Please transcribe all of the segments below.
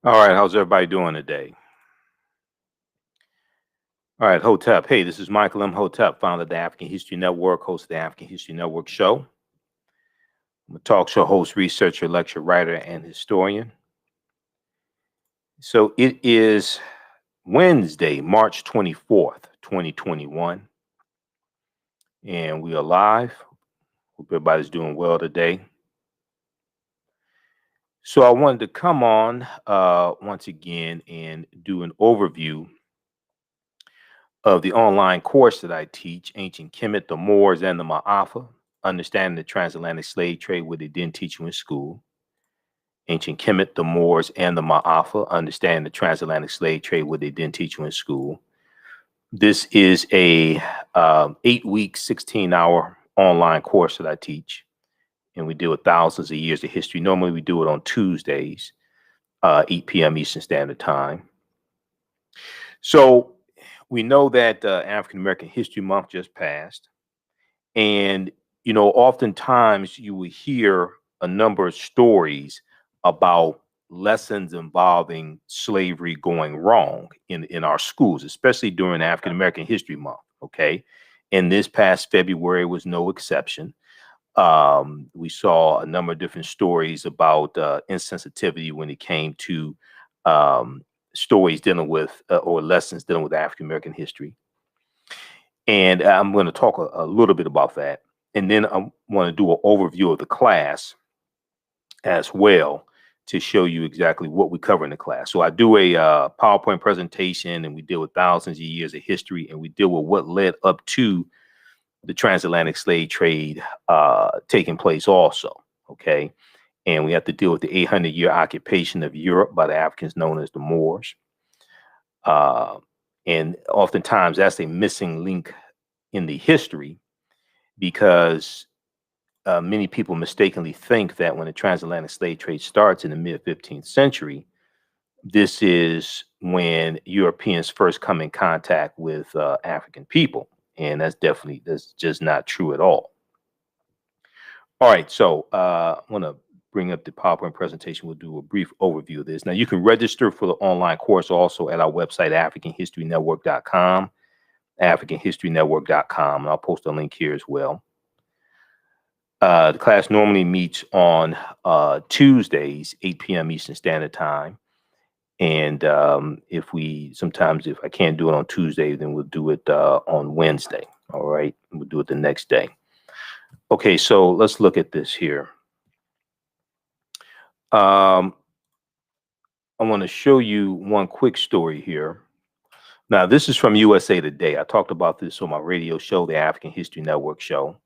All right, how's everybody doing today? All right, Hotep. Hey, this is Michael Imhotep, founder of the African History Network, host of the African History Network show. I'm a talk show host, researcher, lecturer, writer, and historian. So it is Wednesday, March 24th, 2021, and we are live. Hope everybody's doing well today. So I wanted to come on once again and do an overview of the online course that I teach, Ancient Kemet, the Moors, and the Maafa, Understanding the Transatlantic Slave Trade, what they didn't teach you in school. Ancient Kemet, the Moors, and the Maafa, Understanding the Transatlantic Slave Trade, what they didn't teach you in school. This is a 8-week, 16-hour online course that I teach, and we deal with thousands of years of history. Normally, we do it on Tuesdays, 8 p.m. Eastern Standard Time. So we know that African American History Month just passed. And, oftentimes you will hear a number of stories about lessons involving slavery going wrong in our schools, especially during African American History Month. Okay. And this past February was no exception. We saw a number of different stories about insensitivity when it came to stories dealing with or lessons dealing with African American history. And I'm going to talk a little bit about that. And then I want to do an overview of the class as well to show you exactly what we cover in the class. So I do a PowerPoint presentation, and we deal with thousands of years of history, and we deal with what led up to the transatlantic slave trade taking place also. Okay. And we have to deal with the 800-year occupation of Europe by the Africans known as the Moors. And oftentimes that's a missing link in the history because many people mistakenly think that when the transatlantic slave trade starts in the mid 15th century, this is when Europeans first come in contact with African people. And that's just not true at all. All right, so I want to bring up the PowerPoint presentation. We'll do a brief overview of this. Now, you can register for the online course also at our website, AfricanHistoryNetwork.com, AfricanHistoryNetwork.com, and I'll post a link here as well. The class normally meets on Tuesdays, 8 p.m. Eastern Standard Time. And if I can't do it on Tuesday, then we'll do it on Wednesday. All right, we'll do it the next day. Okay, so let's look at this here. I want to show you one quick story here. Now, this is from USA Today. I talked about this on my radio show, the African History Network show.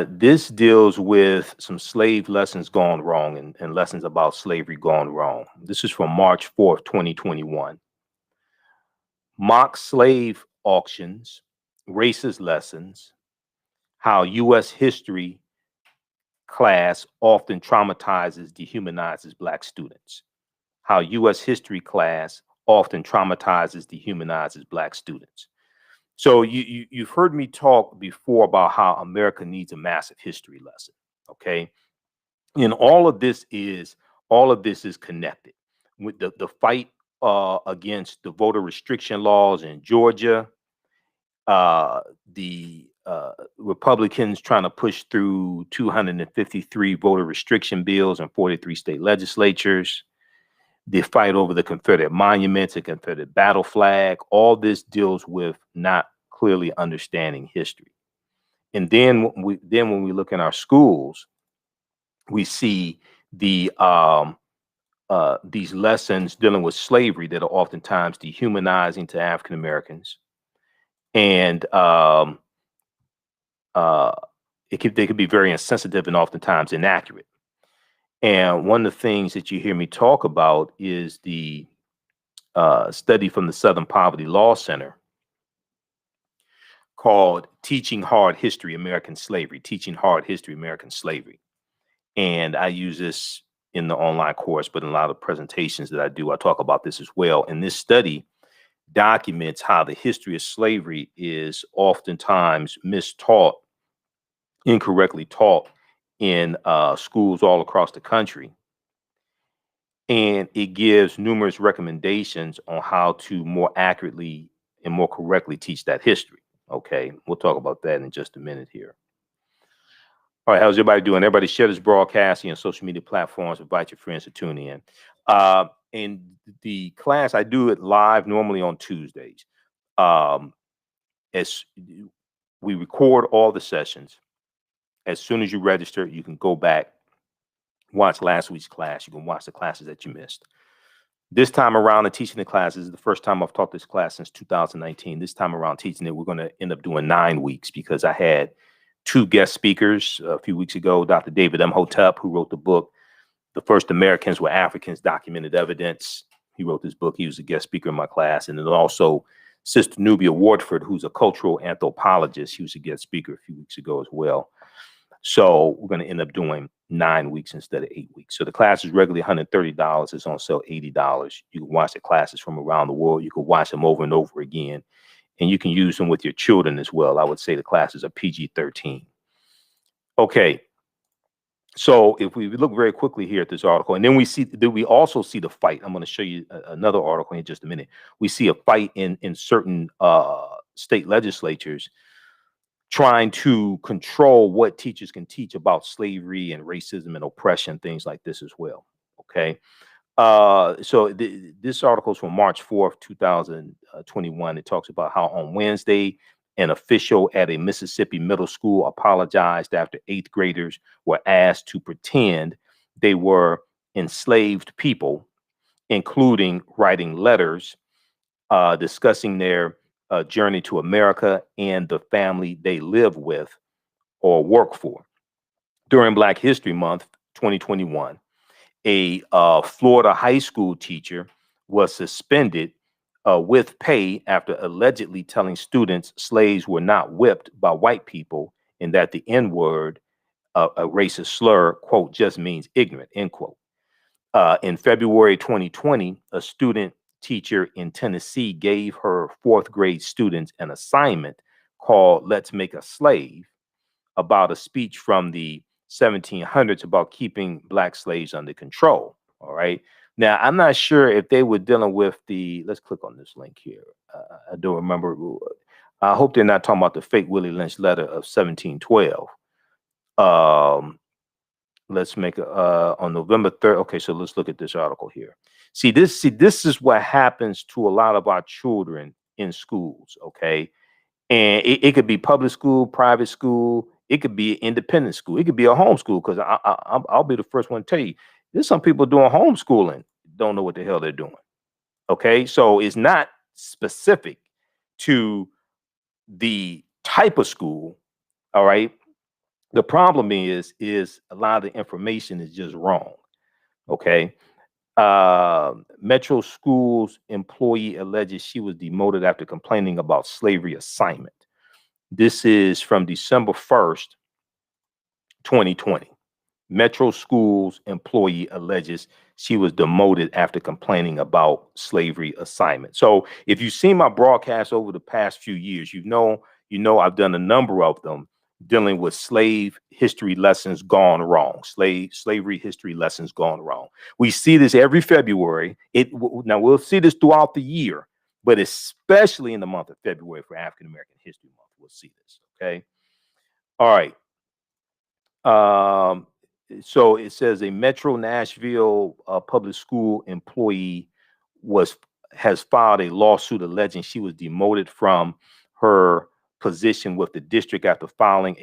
This deals with some slave lessons gone wrong and lessons about slavery gone wrong. This is from March 4th, 2021. Mock slave auctions, racist lessons, how U.S. history class often traumatizes, dehumanizes Black students. How U.S. history class often traumatizes, dehumanizes Black students. So you've heard me talk before about how America needs a massive history lesson. Okay. And all of this is connected with the fight against the voter restriction laws in Georgia, the Republicans trying to push through 253 voter restriction bills in 43 state legislatures, the fight over the Confederate monuments, the Confederate battle flag. All this deals with not clearly understanding history. And then when we look in our schools, we see these lessons dealing with slavery that are oftentimes dehumanizing to African Americans, and they could be very insensitive and oftentimes inaccurate. And one of the things that you hear me talk about is the study from the Southern Poverty Law Center called Teaching Hard History, American Slavery, Teaching Hard History, American Slavery. And I use this in the online course, but in a lot of presentations that I do, I talk about this as well. And this study documents how the history of slavery is oftentimes mistaught, incorrectly taught in schools all across the country. and it gives numerous recommendations on how to more accurately and more correctly teach that history. Okay, we'll talk about that in just a minute here. All right, how's everybody doing? Everybody share this broadcast on social media platforms. Invite your friends to tune in. In the class, I do it live normally on Tuesdays. Um, as we record all the sessions, as soon as you register, you can go back, watch last week's class. You can watch the classes that you missed. This time around, and teaching the class, this is the first time I've taught this class since 2019. This time around teaching it, we're going to end up doing 9 weeks because I had 2 guest speakers a few weeks ago. Dr. David Imhotep, who wrote the book, The First Americans Were Africans, Documented Evidence. He wrote this book. He was a guest speaker in my class. And then also Sister Nubia Wardford, who's a cultural anthropologist. He was a guest speaker a few weeks ago as well. So we're going to end up doing 9 weeks instead of 8 weeks. So the class is regularly $130. It's on sale $80. You can watch the classes from around the world. You can watch them over and over again. And you can use them with your children as well. I would say the classes are PG-13. Okay. So if we look very quickly here at this article, and then we also see the fight. I'm going to show you another article in just a minute. We see a fight in certain state legislatures trying to control what teachers can teach about slavery and racism and oppression, things like this as well. Okay. So this article is from March 4th, 2021. It talks about how on Wednesday, an official at a Mississippi middle school apologized after 8th graders were asked to pretend they were enslaved people, including writing letters discussing their journey to America and the family they live with or work for. During Black History Month 2021, a Florida high school teacher was suspended with pay after allegedly telling students slaves were not whipped by white people and that the N word, a racist slur, quote, just means ignorant, end quote. In February 2020, a student teacher in Tennessee gave her 4th grade students an assignment called Let's Make a Slave about a speech from the 1700s about keeping Black slaves under control. All right. Now, I'm not sure if they were dealing with let's click on this link here. I don't remember. I hope they're not talking about the fake Willie Lynch letter of 1712. Let's make on November 3rd. Okay, so let's look at this article here. See, this is what happens to a lot of our children in schools. Okay. And it could be public school, private school. It could be independent school. It could be a homeschool, because I'll be the first one to tell you, there's some people doing homeschooling, don't know what the hell they're doing. Okay, so it's not specific to the type of school. All right. The problem is a lot of the information is just wrong. Okay. Metro Schools employee alleges she was demoted after complaining about slavery assignment. This is from December 1st, 2020. Metro Schools employee alleges she was demoted after complaining about slavery assignment. So if you've seen my broadcasts over the past few years, you know I've done a number of them dealing with slave history lessons gone wrong, slavery history lessons gone wrong. We see this every February. Now we'll see this throughout the year, but especially in the month of February for African American History Month, we'll see this. Okay. All right. So it says a Metro Nashville public school employee has filed a lawsuit alleging she was demoted from her position with the district after filing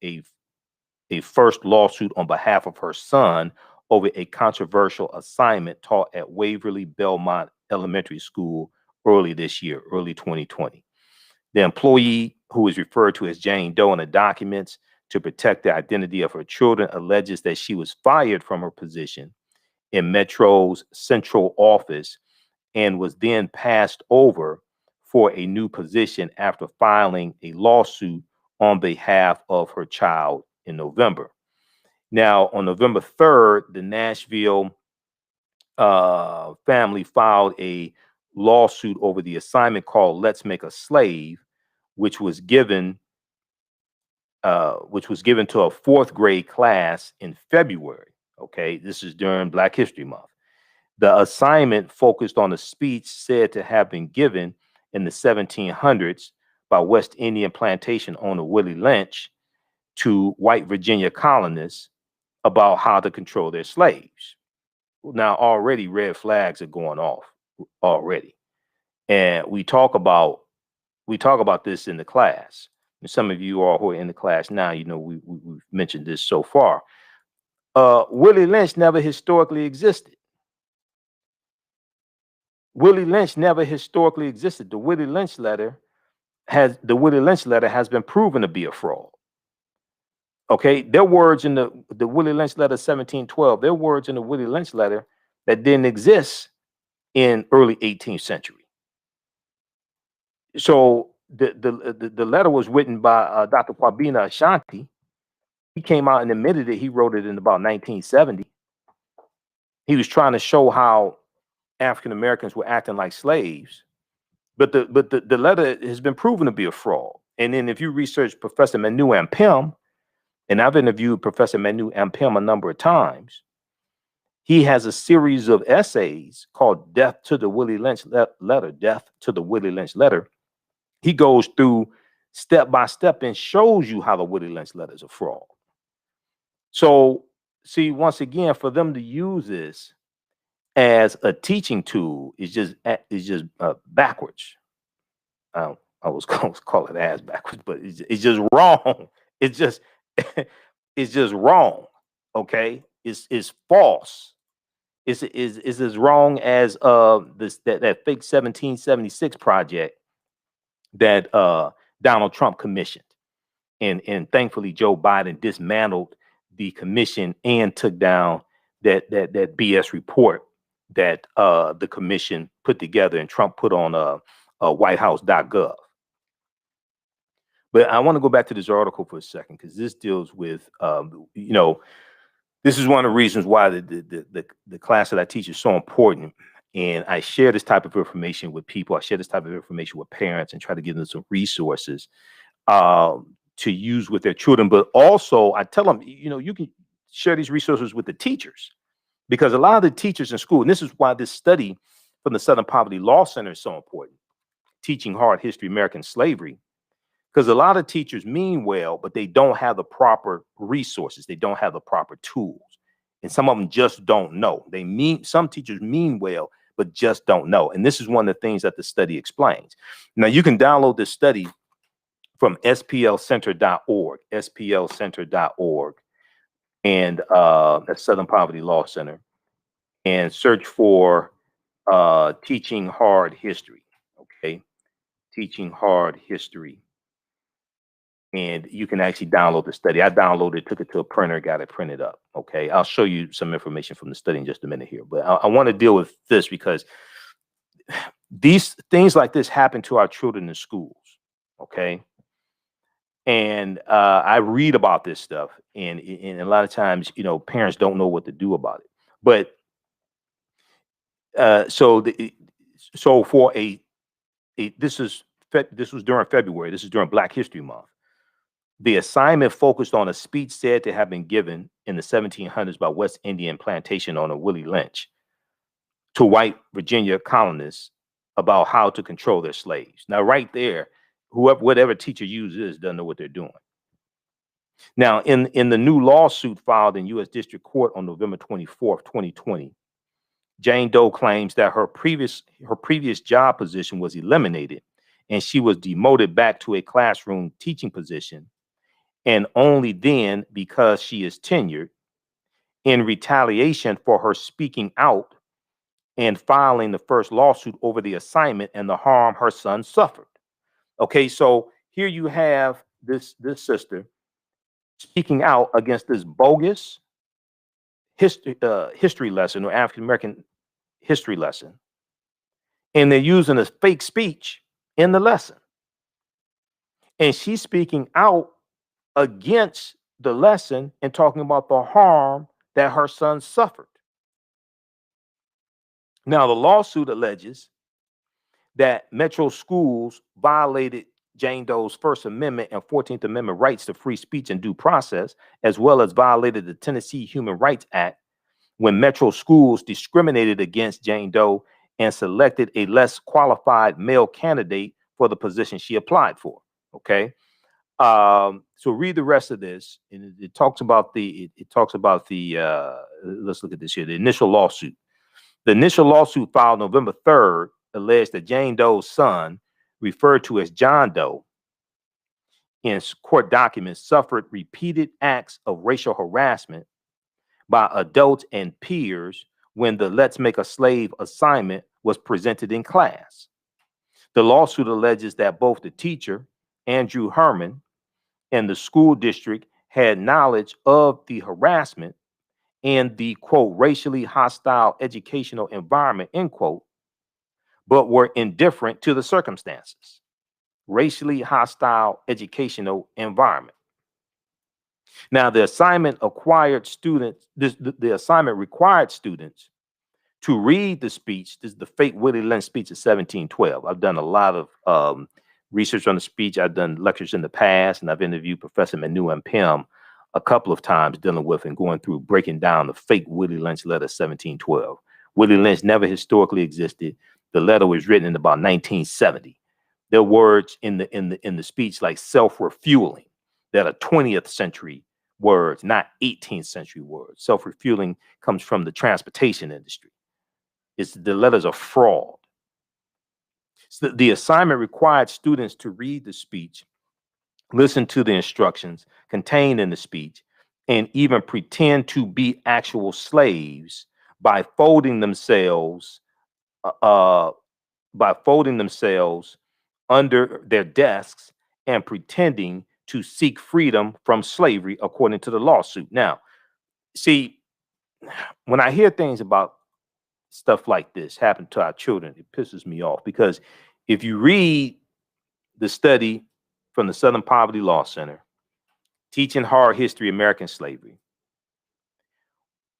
a first lawsuit on behalf of her son over a controversial assignment taught at Waverly Belmont Elementary School early this year, early 2020. The employee, who is referred to as Jane Doe in the documents to protect the identity of her children, alleges that she was fired from her position in Metro's central office and was then passed over for a new position after filing a lawsuit on behalf of her child in November. Now, on November 3rd, the Nashville family filed a lawsuit over the assignment called Let's Make a Slave, which was given to a 4th grade class in February. Okay, this is during Black History Month. The assignment focused on a speech said to have been given in the 1700s by West Indian plantation owner Willie Lynch to white Virginia colonists about how to control their slaves. Now, already red flags are going off already. And we talk about this in the class. And some of you all who are in the class now, we've mentioned this so far. Willie Lynch never historically existed. Willie Lynch never historically existed. The Willie Lynch letter has been proven to be a fraud. Okay, their words in the Willie Lynch letter 1712, their words in the Willie Lynch letter that didn't exist in early 18th century. So the letter was written by Dr. Kwabena Ashanti. He came out and admitted it. He wrote it in about 1970. He was trying to show how African Americans were acting like slaves, but the letter has been proven to be a fraud. And then if you research Professor Manu Ampem, and I've interviewed Professor Manu Ampem a number of times, he has a series of essays called Death to the Willie Lynch Letter, Death to the Willie Lynch Letter. He goes through step by step and shows you how the Willie Lynch letter is a fraud. So, see, once again, for them to use this as a teaching tool is just backwards. I was going to call it as backwards, but it's just wrong. It's just it's just wrong. Okay, it's false. It's as wrong as that fake 1776 project that Donald Trump commissioned, and thankfully Joe Biden dismantled the commission and took down that BS report that the commission put together and Trump put on whitehouse.gov. But I want to go back to this article for a second, because this deals with this is one of the reasons why the class that I teach is so important. And I share this type of information with people. I share this type of information with parents and try to give them some resources to use with their children. But also I tell them, you can share these resources with the teachers, because a lot of the teachers in school, and this is why this study from the Southern Poverty Law Center is so important, teaching hard history, American slavery, because a lot of teachers mean well, but they don't have the proper resources. They don't have the proper tools. And some of them just don't know. Some teachers mean well, but just don't know. And this is one of the things that the study explains. Now, you can download this study from splcenter.org, splcenter.org, and that's Southern Poverty Law Center, and search for teaching hard history. Okay, teaching hard history. And you can actually download the study. I downloaded it, took it to a printer, got it printed up. Okay, I'll show you some information from the study in just a minute here. But I want to deal with this because these things like this happen to our children in schools. Okay, and I read about this stuff, and a lot of times, parents don't know what to do about it. But so for this was during February. This is during Black History Month. The assignment focused on a speech said to have been given in the 1700s by West Indian plantation owner Willie Lynch to white Virginia colonists about how to control their slaves. Now, right there, whatever teacher uses doesn't know what they're doing. Now, in the new lawsuit filed in U.S. District Court on November 24th, 2020, Jane Doe claims that her previous job position was eliminated and she was demoted back to a classroom teaching position, and only then because she is tenured, in retaliation for her speaking out and filing the first lawsuit over the assignment and the harm her son suffered. Okay, so here you have this sister speaking out against this bogus history lesson, or African American history lesson, and they're using a fake speech in the lesson, and she's speaking out against the lesson and talking about the harm that her son suffered. Now, the lawsuit alleges that Metro schools violated Jane Doe's First Amendment and 14th Amendment rights to free speech and due process, as well as violated the Tennessee Human Rights Act when metro schools discriminated against Jane Doe and selected a less qualified male candidate for the position she applied for. Okay. So read the rest of this, and it talks about let's look at this here. The initial lawsuit. The initial lawsuit filed November 3rd alleged that Jane Doe's son, referred to as John Doe in court documents, suffered repeated acts of racial harassment by adults and peers when the Let's Make a Slave assignment was presented in class. The lawsuit alleges that both the teacher, Andrew Herman, and the school district had knowledge of the harassment and the, quote, racially hostile educational environment, end quote, but were indifferent to the circumstances. Racially hostile educational environment. Now, the assignment required students to read the speech. This is the fake Willie Lynch speech of 1712. I've done a lot of research on the speech. I've done lectures in the past, and I've interviewed Professor Manu and Pim a couple of times dealing with and going through breaking down the fake Willie Lynch letter 1712. Willie Lynch never historically existed. The letter was written in about 1970. There are words in the speech like self-refueling that are 20th century words, not 18th century words. Self-refueling comes from the transportation industry. The letters are fraud. So the assignment required students to read the speech, listen to the instructions contained in the speech, and even pretend to be actual slaves by folding themselves under their desks and pretending to seek freedom from slavery, according to the lawsuit. Now, see, when I hear things about stuff like this happen to our children, it pisses me off, because if you read the study from the Southern Poverty Law Center, Teaching Hard History, American Slavery,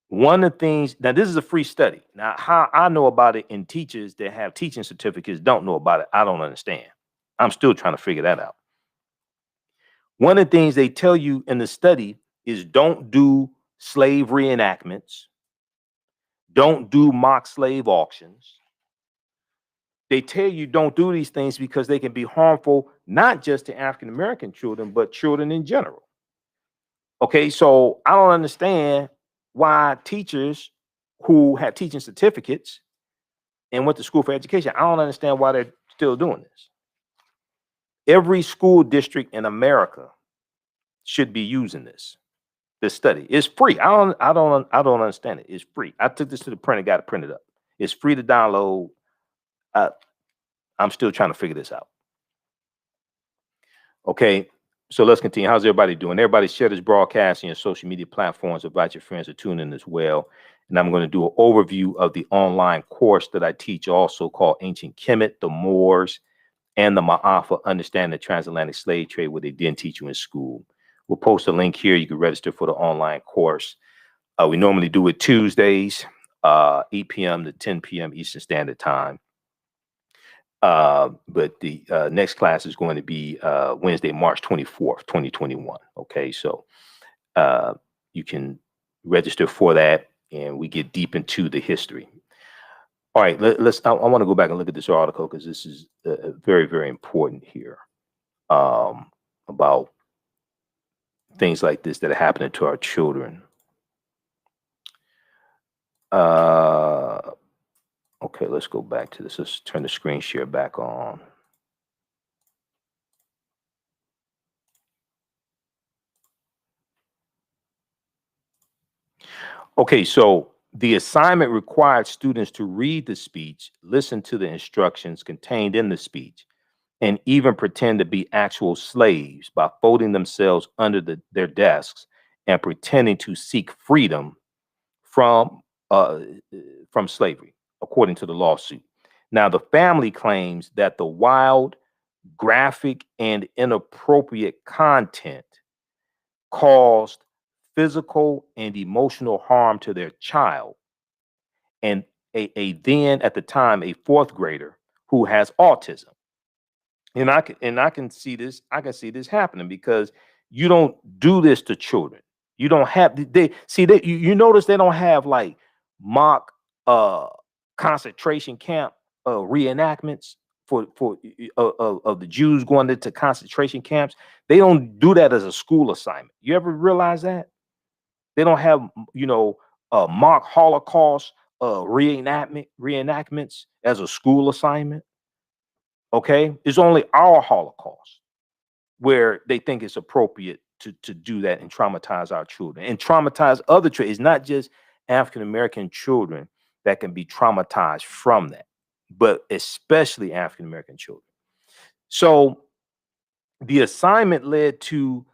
one of the things, now this is a free study. Now, how I know about it and teachers that have teaching certificates don't know about it, I don't understand. I'm still trying to figure that out. One of the things they tell you in the study is don't do slave reenactments, don't do mock slave auctions. They tell you don't do these things because they can be harmful, not just to African American children, but children in general. Okay, so I don't understand why teachers who have teaching certificates and went to school for education, I don't understand why they're still doing this. Every school district in America should be using this study. It's free. I don't understand it. It's free. I took this to the printer, got it printed up. It's free to download. I'm still trying to figure this out. Okay, so let's continue. How's everybody doing? Everybody share this broadcast on your social media platforms. Invite your friends to tune in as well. And I'm going to do an overview of the online course that I teach, also called Ancient Kemet, the Moors, and the Maafa, Understanding the Transatlantic Slave Trade, what they didn't teach you in school. We'll post a link here. You can register for the online course. We normally do it Tuesdays, 8 p.m. to 10 p.m. Eastern Standard Time. But the next class is going to be Wednesday, March 24th, 2021. Okay, so you can register for that, and we get deep into the history. All right, I want to go back and look at this article, because this is very, very important here about things like this that are happening to our children. Okay, let's go back to this. Let's turn the screen share back on. Okay, so the assignment required students to read the speech, listen to the instructions contained in the speech, and even pretend to be actual slaves by folding themselves under their desks and pretending to seek freedom from slavery, according to the lawsuit. Now, the family claims that the wild, graphic, and inappropriate content caused physical and emotional harm to their child, and then at the time a fourth grader who has autism. And I can see this. I can see this happening, because you don't do this to children. You don't have you notice they don't have like mock concentration camp reenactments of the Jews going into concentration camps. They don't do that as a school assignment. You ever realize that? They don't have, mock Holocaust reenactments as a school assignment. Okay, it's only our Holocaust where they think it's appropriate to do that and traumatize our children and traumatize other children. It's not just African American children that can be traumatized from that, but especially African American children. So the assignment led to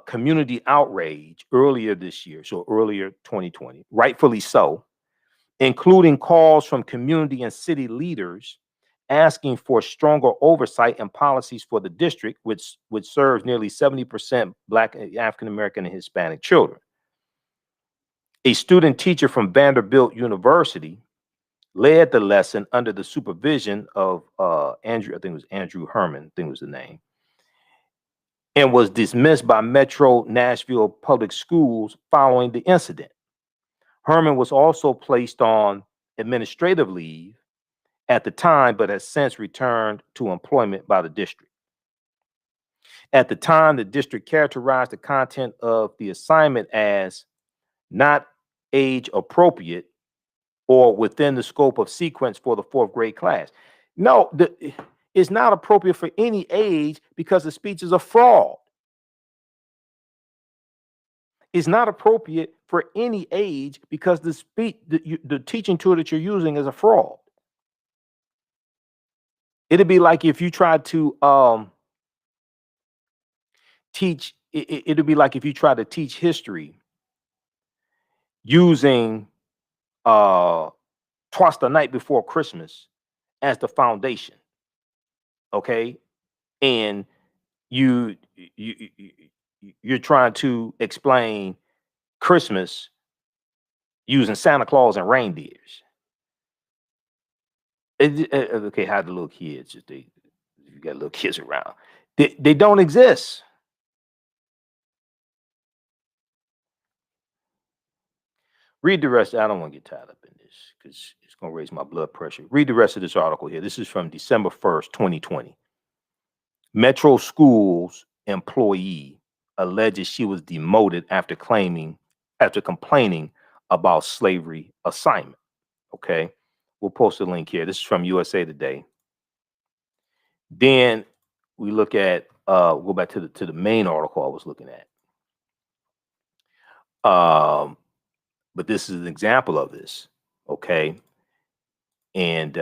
community outrage earlier this year, so earlier 2020, rightfully so, including calls from community and city leaders asking for stronger oversight and policies for the district, which serves nearly 70% Black, African American, and Hispanic children. A student teacher from Vanderbilt University led the lesson under the supervision of Andrew, I think it was Andrew Herman, I think was the name, and was dismissed by Metro Nashville Public Schools following the incident. Herman was also placed on administrative leave at the time, but has since returned to employment by the district. At the time, the district characterized the content of the assignment as not age appropriate or within the scope of sequence for the fourth grade class. No, it's not appropriate for any age because the speech is a fraud. It's not appropriate for any age because the speech, the teaching tool that you're using is a fraud. It'd be like if you tried to teach. It'd be like if you try to teach history using Twice the Night Before Christmas as the foundation. Okay, and you you're trying to explain Christmas using Santa Claus and reindeers. Okay, how the little kids, if you got little kids around, they don't exist. Read the rest. I don't want to get tied up in this because it's going to raise my blood pressure. Read the rest of this article here. This is from December 1st, 2020. Metro Schools employee alleges she was demoted after complaining about slavery assignment. Okay, we'll post a link here. This is from USA Today. Then we look at go back to the main article I was looking at. But this is an example of this. Okay, and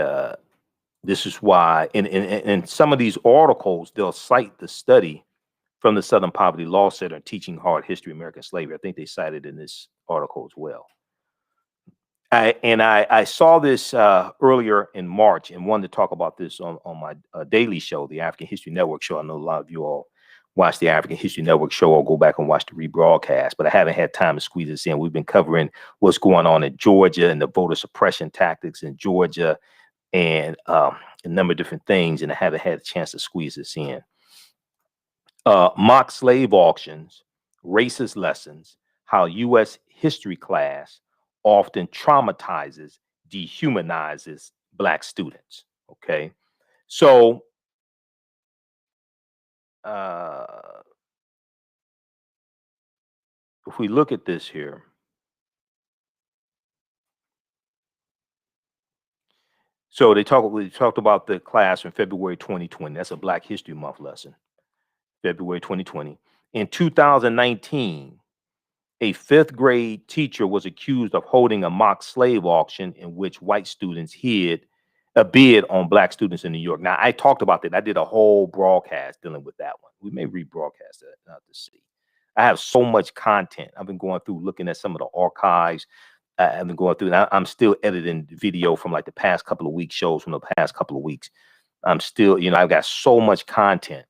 this is why in some of these articles they'll cite the study from the Southern Poverty Law Center teaching hard history of American slavery. I think they cited in this article as well. I saw this earlier in March and wanted to talk about this on my daily show, the African History Network show. I know a lot of you all watch the African History Network show or go back and watch the rebroadcast, but I haven't had time to squeeze this in. We've been covering what's going on in Georgia and the voter suppression tactics in Georgia and a number of different things, and I haven't had a chance to squeeze this in. Mock slave auctions, racist lessons, how U.S. history class often traumatizes, dehumanizes Black students. Okay, so if we look at this here, so we talked about the class from February 2020. That's a Black History Month lesson, February 2020. In 2019, a fifth grade teacher was accused of holding a mock slave auction in which white students hid a bid on Black students in New York. Now, I talked about that. I did a whole broadcast dealing with that one. We may rebroadcast that out to see. I have so much content. I've been going through looking at some of the archives. I've been going through, and I'm still editing video from like the past couple of weeks, shows from the past couple of weeks. I'm still, I've got so much content.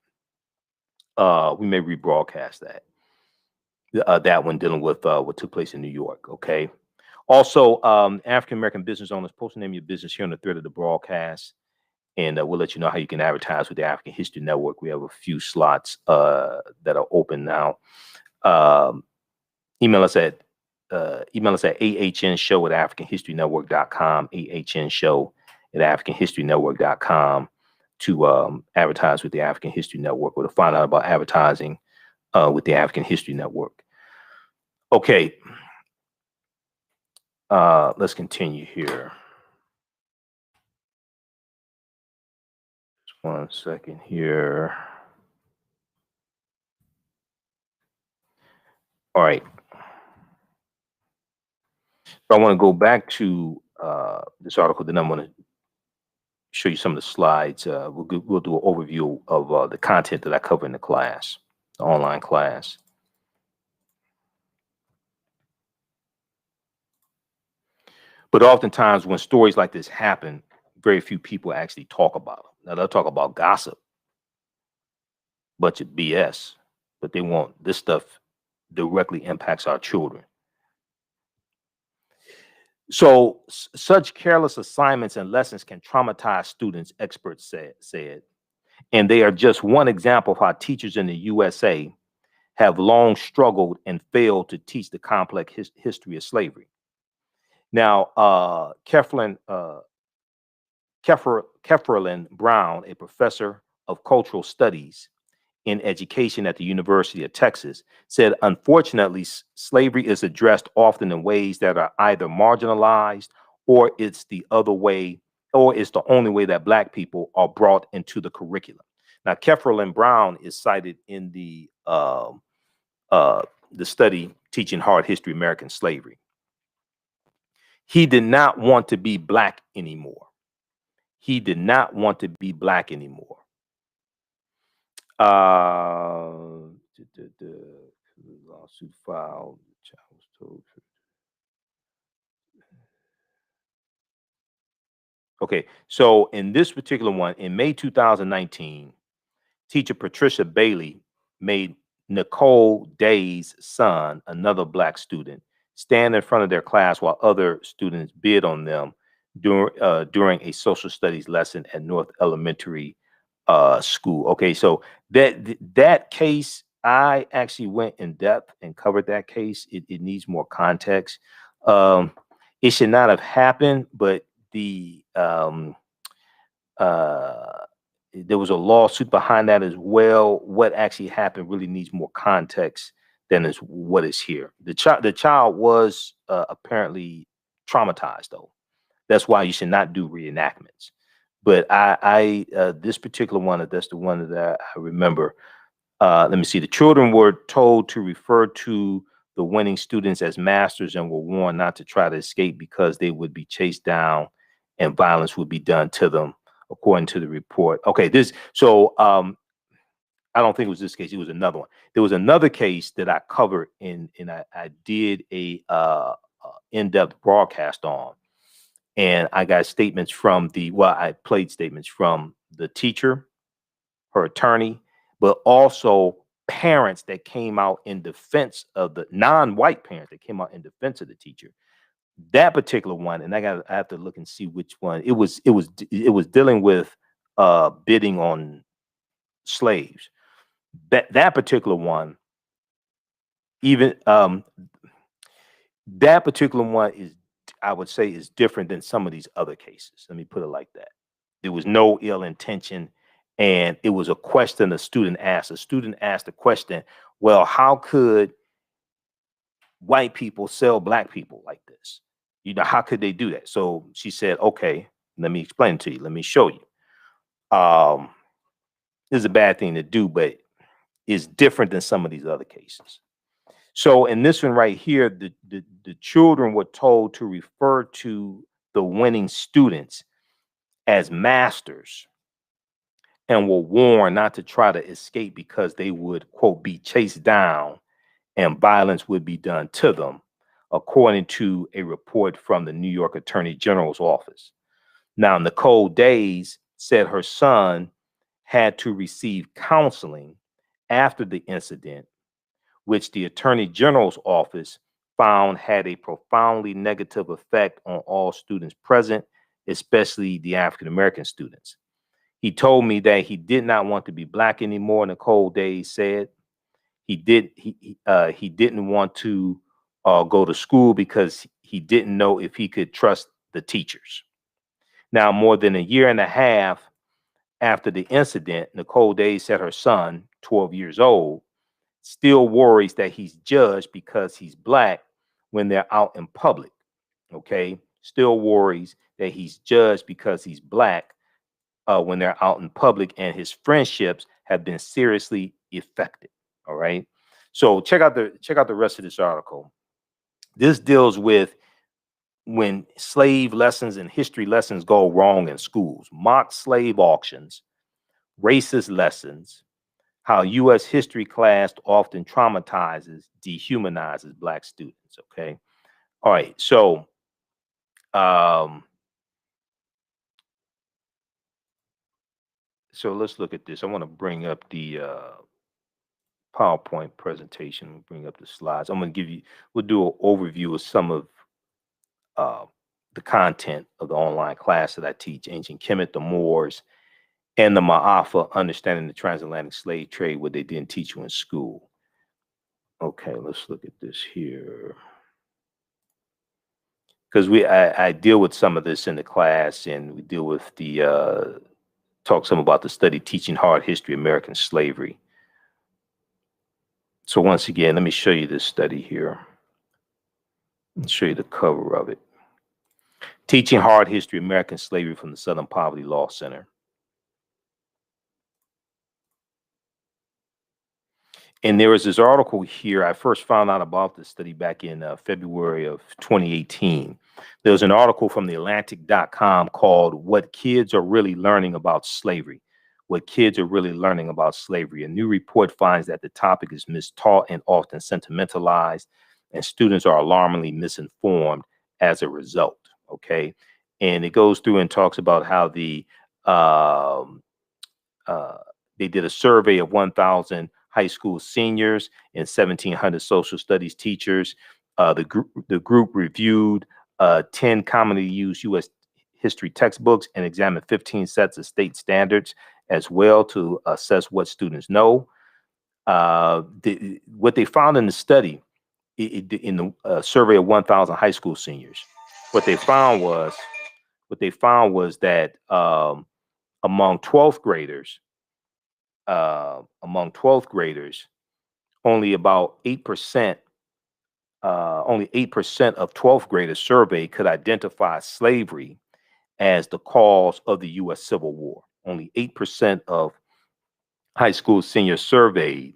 We may rebroadcast that. That one dealing with what took place in New York. Okay. Also, African American business owners, post the name of your business here on the thread of the broadcast, and we'll let you know how you can advertise with the African History Network. We have a few slots that are open now. Email us at email us at ahnshow@africanhistorynetwork.com, ahnshow@africanhistorynetwork.com to advertise with the African History Network or to find out about advertising with the African History Network. Okay, let's continue here. Just 1 second here. All right. So I want to go back to this article, then I'm going to show you some of the slides. We'll do an overview of the content that I cover in the class, the online class. But oftentimes when stories like this happen, very few people actually talk about them. Now they'll talk about gossip, bunch of BS, but they won't. This stuff directly impacts our children. So such careless assignments and lessons can traumatize students, experts said. And they are just one example of how teachers in the USA have long struggled and failed to teach the complex history of slavery. Now, Kefferlin Brown, a professor of cultural studies in education at the University of Texas, said, unfortunately, slavery is addressed often in ways that are either marginalized or it's the other way, or it's the only way that Black people are brought into the curriculum. Now, Kefferlin Brown is cited in the study Teaching Hard History American Slavery. He did not want to be Black anymore. He did not want to be Black anymore. Lawsuit filed. Child was told. Okay, so in this particular one, in May 2019, teacher Patricia Bailey made Nicole Day's son, another Black student, stand in front of their class while other students bid on them during a social studies lesson at North Elementary School. Okay, so that case, I actually went in depth and covered that case. It needs more context. It should not have happened, but there was a lawsuit behind that as well. What actually happened really needs more context than is what is here. The child was apparently traumatized, though. That's why you should not do reenactments. But I this particular one, that's the one that I remember. Let me see. The children were told to refer to the winning students as masters and were warned not to try to escape because they would be chased down and violence would be done to them, according to the report. Okay, I don't think it was this case. It was another one. There was another case that I covered and I did a in-depth broadcast on. And I got statements from I played statements from the teacher, her attorney, but also parents that came out in defense of the non-white parents that came out in defense of the teacher. That particular one, and I have to look and see which one. It was dealing with bidding on slaves. That particular one, even that particular one is, I would say, is different than some of these other cases. Let me put it like that. There was no ill intention, and it was a question a student asked. A student asked the question, well, how could white people sell Black people like this? You know, how could they do that? So she said, okay, let me explain it to you. Let me show you. This is a bad thing to do, but it's different than some of these other cases. So in this one right here, the children were told to refer to the winning students as masters and were warned not to try to escape because they would, quote, be chased down and violence would be done to them, according to a report from the New York Attorney General's office. Now, Nicole Days said her son had to receive counseling after the incident, which the Attorney General's office found had a profoundly negative effect on all students present, especially the African American students. He told me that he did not want to be Black anymore, Nicole Days said. He didn't want to go to school because he didn't know if he could trust the teachers. Now, more than a year and a half after the incident, Nicole Day said her son, 12 years old, still worries that he's judged because he's black when they're out in public. Okay, still worries that he's judged because he's black when they're out in public, and his friendships have been seriously affected. All right, so check out the rest of this article. This deals with when slave lessons and history lessons go wrong in schools, mock slave auctions, racist lessons, how U.S. history class often traumatizes, dehumanizes black students. Okay, all right, um, so let's look at this. I want to bring up the PowerPoint presentation. Bring up the slides. I'm going to give you. We'll do an overview of some of uh, the content of the online class that I teach: ancient Kemet, the Moors, and the Maafa, understanding the transatlantic slave trade, what they didn't teach you in school. Okay, let's look at this here. Because I deal with some of this in the class, and we deal with the talk some about the study teaching hard history American slavery. So once again, let me show you this study here. I'll show you the cover of it. Teaching Hard History American Slavery from the Southern Poverty Law Center. And there was this article here. I first found out about this study back in February of 2018. There was an article from the Atlantic.com called What Kids Are Really Learning About Slavery. What Kids Are Really Learning About Slavery. A new report finds that the topic is mistaught and often sentimentalized, and students are alarmingly misinformed as a result. Okay. And it goes through and talks about how they did a survey of 1,000 high school seniors and 1,700 social studies teachers. The group reviewed 10 commonly used U.S. history textbooks and examined 15 sets of state standards as well to assess what students know. What they found in the study, in the survey of 1,000 high school seniors, what they found was that among 12th graders, only about 8%, only 8% of 12th graders surveyed could identify slavery as the cause of the U.S. Civil War. Only 8% of high school seniors surveyed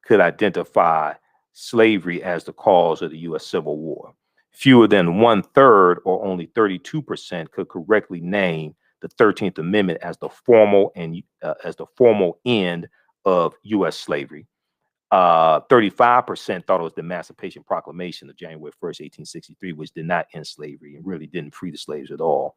could identify slavery as the cause of the U.S. Civil War. Fewer than 1/3, or only 32%, could correctly name the 13th Amendment as the formal end of U.S. slavery. 35% thought it was the Emancipation Proclamation of January 1st, 1863, which did not end slavery and really didn't free the slaves at all.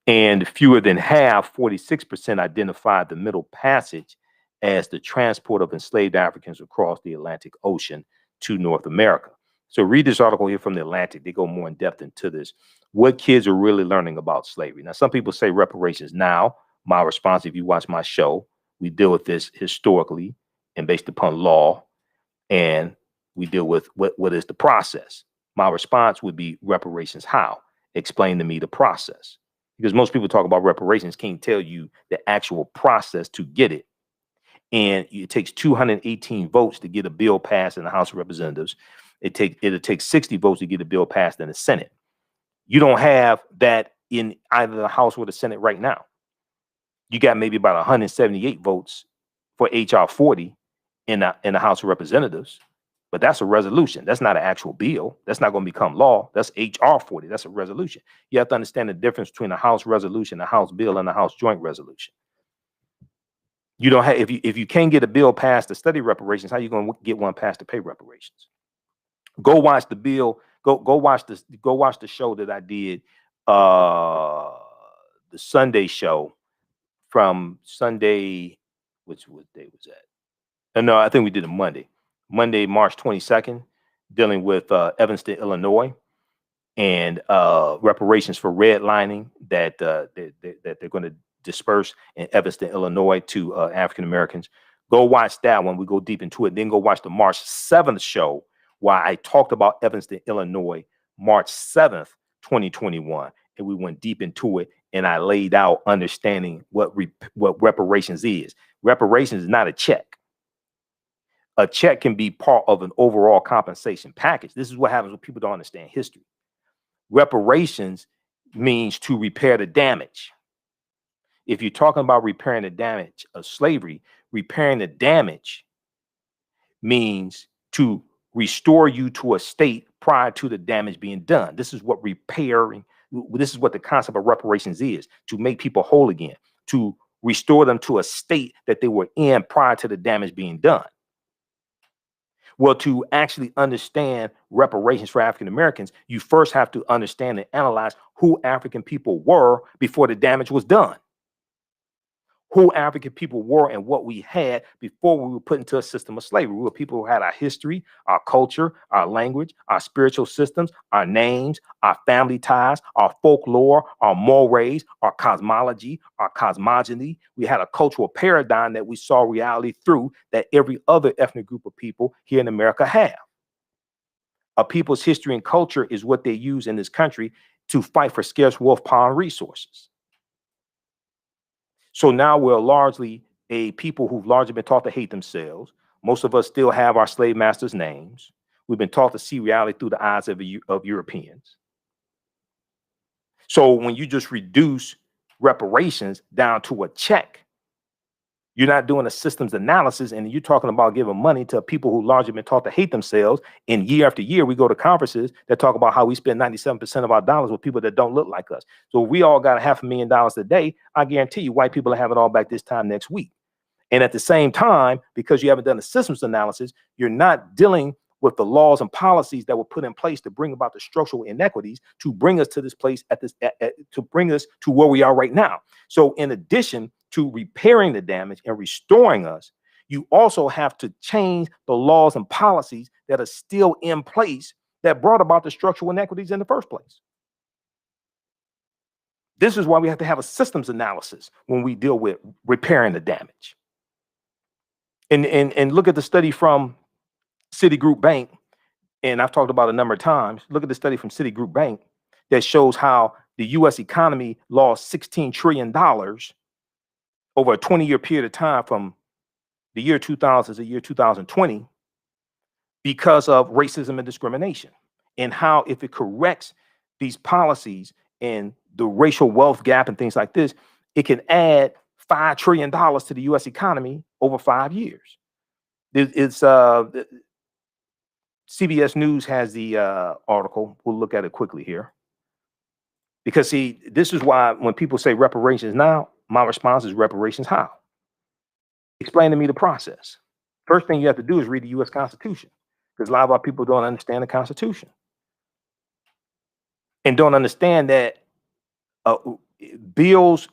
And fewer than half, 46%, identified the Middle Passage as the transport of enslaved Africans across the Atlantic Ocean to North America. So read this article here from the Atlantic. They go more in depth into this. What kids are really learning about slavery. Now, some people say reparations. Now, my response, if you watch my show, we deal with this historically and based upon law, and we deal with what is the process. My response would be reparations. How? Explain to me the process. Because most people talk about reparations, can't tell you the actual process to get it. And it takes 218 votes to get a bill passed in the House of Representatives. It'll take 60 votes to get a bill passed in the Senate. You don't have that in either the House or the Senate right now. You got maybe about 178 votes for HR 40 in the House of Representatives, but that's a resolution. That's not an actual bill. That's not going to become law. That's HR 40. That's a resolution. You have to understand the difference between a House resolution, a House bill, and a House joint resolution. You don't have, if you can't get a bill passed to study reparations, how are you going to get one passed to pay reparations? Go watch the bill. Go watch this. Go watch the show that I did, the Sunday show from Sunday. What day was that? No, I think we did it Monday, March 22nd, dealing with Evanston, Illinois, and reparations for redlining that they're going to disperse in Evanston, Illinois to African Americans. Go watch that one. We go deep into it. Then go watch the March 7th show why I talked about Evanston, Illinois, March 7th, 2021. And we went deep into it, and I laid out understanding what reparations is. Reparations is not a check. A check can be part of an overall compensation package. This is what happens when people don't understand history. Reparations means to repair the damage. If you're talking about repairing the damage of slavery, repairing the damage means to restore you to a state prior to the damage being done. This is what repairing, this is what the concept of reparations is, to make people whole again, to restore them to a state that they were in prior to the damage being done. Well, to actually understand reparations for African Americans, you first have to understand and analyze who African people were before the damage was done. Who African people were and what we had before we were put into a system of slavery. We were people who had our history, our culture, our language, our spiritual systems, our names, our family ties, our folklore, our mores, our cosmology, our cosmogony. We had a cultural paradigm that we saw reality through that every other ethnic group of people here in America have. A people's history and culture is what they use in this country to fight for scarce wolf power resources. So now we're largely a people who've largely been taught to hate themselves. Most of us still have our slave masters' names. We've been taught to see reality through the eyes of Europeans. So when you just reduce reparations down to a check, you're not doing a systems analysis, and you're talking about giving money to people who largely been taught to hate themselves. And year after year, we go to conferences that talk about how we spend 97% of our dollars with people that don't look like us. So we all got $500,000 a day. I guarantee you white people will have it all back this time next week. And at the same time, because you haven't done a systems analysis, you're not dealing with the laws and policies that were put in place to bring about the structural inequities to bring us to this place to bring us to where we are right now. So in addition to repairing the damage and restoring us, you also have to change the laws and policies that are still in place that brought about the structural inequities in the first place. This is why we have to have a systems analysis when we deal with repairing the damage. And look at the study from Citigroup Bank, and I've talked about it a number of times. Look at the study from Citigroup Bank that shows how the U.S. economy lost $16 trillion over a 20-year period of time from the year 2000 to the year 2020 because of racism and discrimination, and how if it corrects these policies and the racial wealth gap and things like this, it can add $5 trillion to the U.S. economy over 5 years. It's CBS News has the article. We'll look at it quickly here. Because see, this is why when people say reparations now, my response is reparations how? Explain to me the process. First thing you have to do is read the U.S. Constitution, because a lot of our people don't understand the Constitution and don't understand that bills,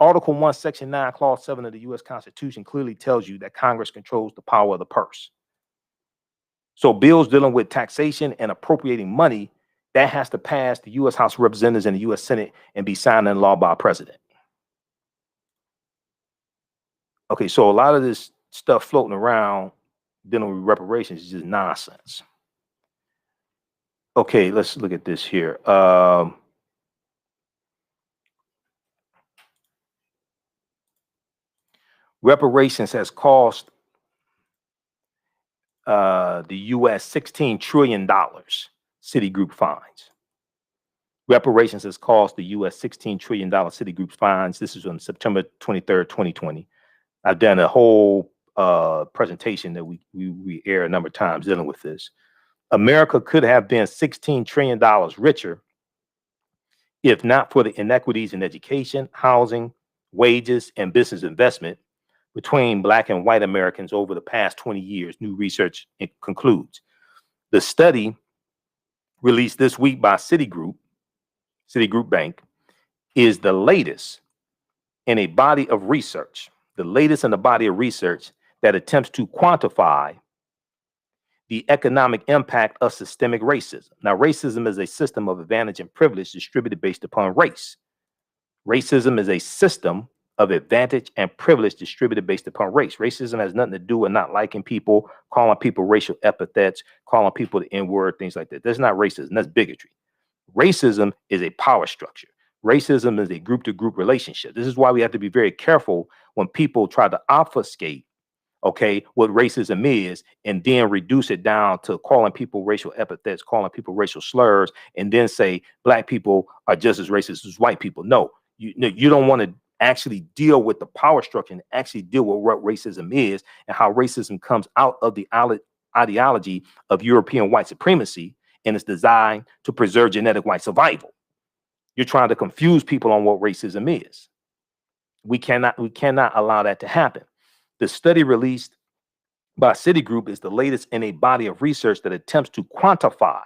Article 1, Section 9, Clause 7 of the U.S. Constitution clearly tells you that Congress controls the power of the purse. So bills dealing with taxation and appropriating money, that has to pass the U.S. House of Representatives and the U.S. Senate and be signed into law by a president. Okay, so a lot of this stuff floating around dealing with reparations is just nonsense. Okay, let's look at this here. Reparations has cost the U.S. $16 trillion, Citigroup fines. Reparations has cost the U.S. $16 trillion Citigroup fines. This is on September 23rd, 2020. I've done a whole presentation that we air a number of times dealing with this. America could have been $16 trillion richer if not for the inequities in education, housing, wages, and business investment between Black and white Americans over the past 20 years, new research concludes. The study released this week by Citigroup Bank is the latest in a body of research, that attempts to quantify the economic impact of systemic racism. Now, racism is a system of advantage and privilege distributed based upon race. Racism is a system of advantage and privilege distributed based upon race. Racism has nothing to do with not liking people, calling people racial epithets, calling people the N-word, things like that. That's not racism. That's bigotry. Racism is a power structure. Racism is a group-to-group relationship. This is why we have to be very careful when people try to obfuscate, okay, what racism is, and then reduce it down to calling people racial epithets, calling people racial slurs, and then say black people are just as racist as white people. No, you don't want to actually deal with the power structure and actually deal with what racism is and how racism comes out of the ideology of European white supremacy, and it's designed to preserve genetic white survival. You're trying to confuse people on what racism is. We cannot allow that to happen. The study released by Citigroup is the latest in a body of research that attempts to quantify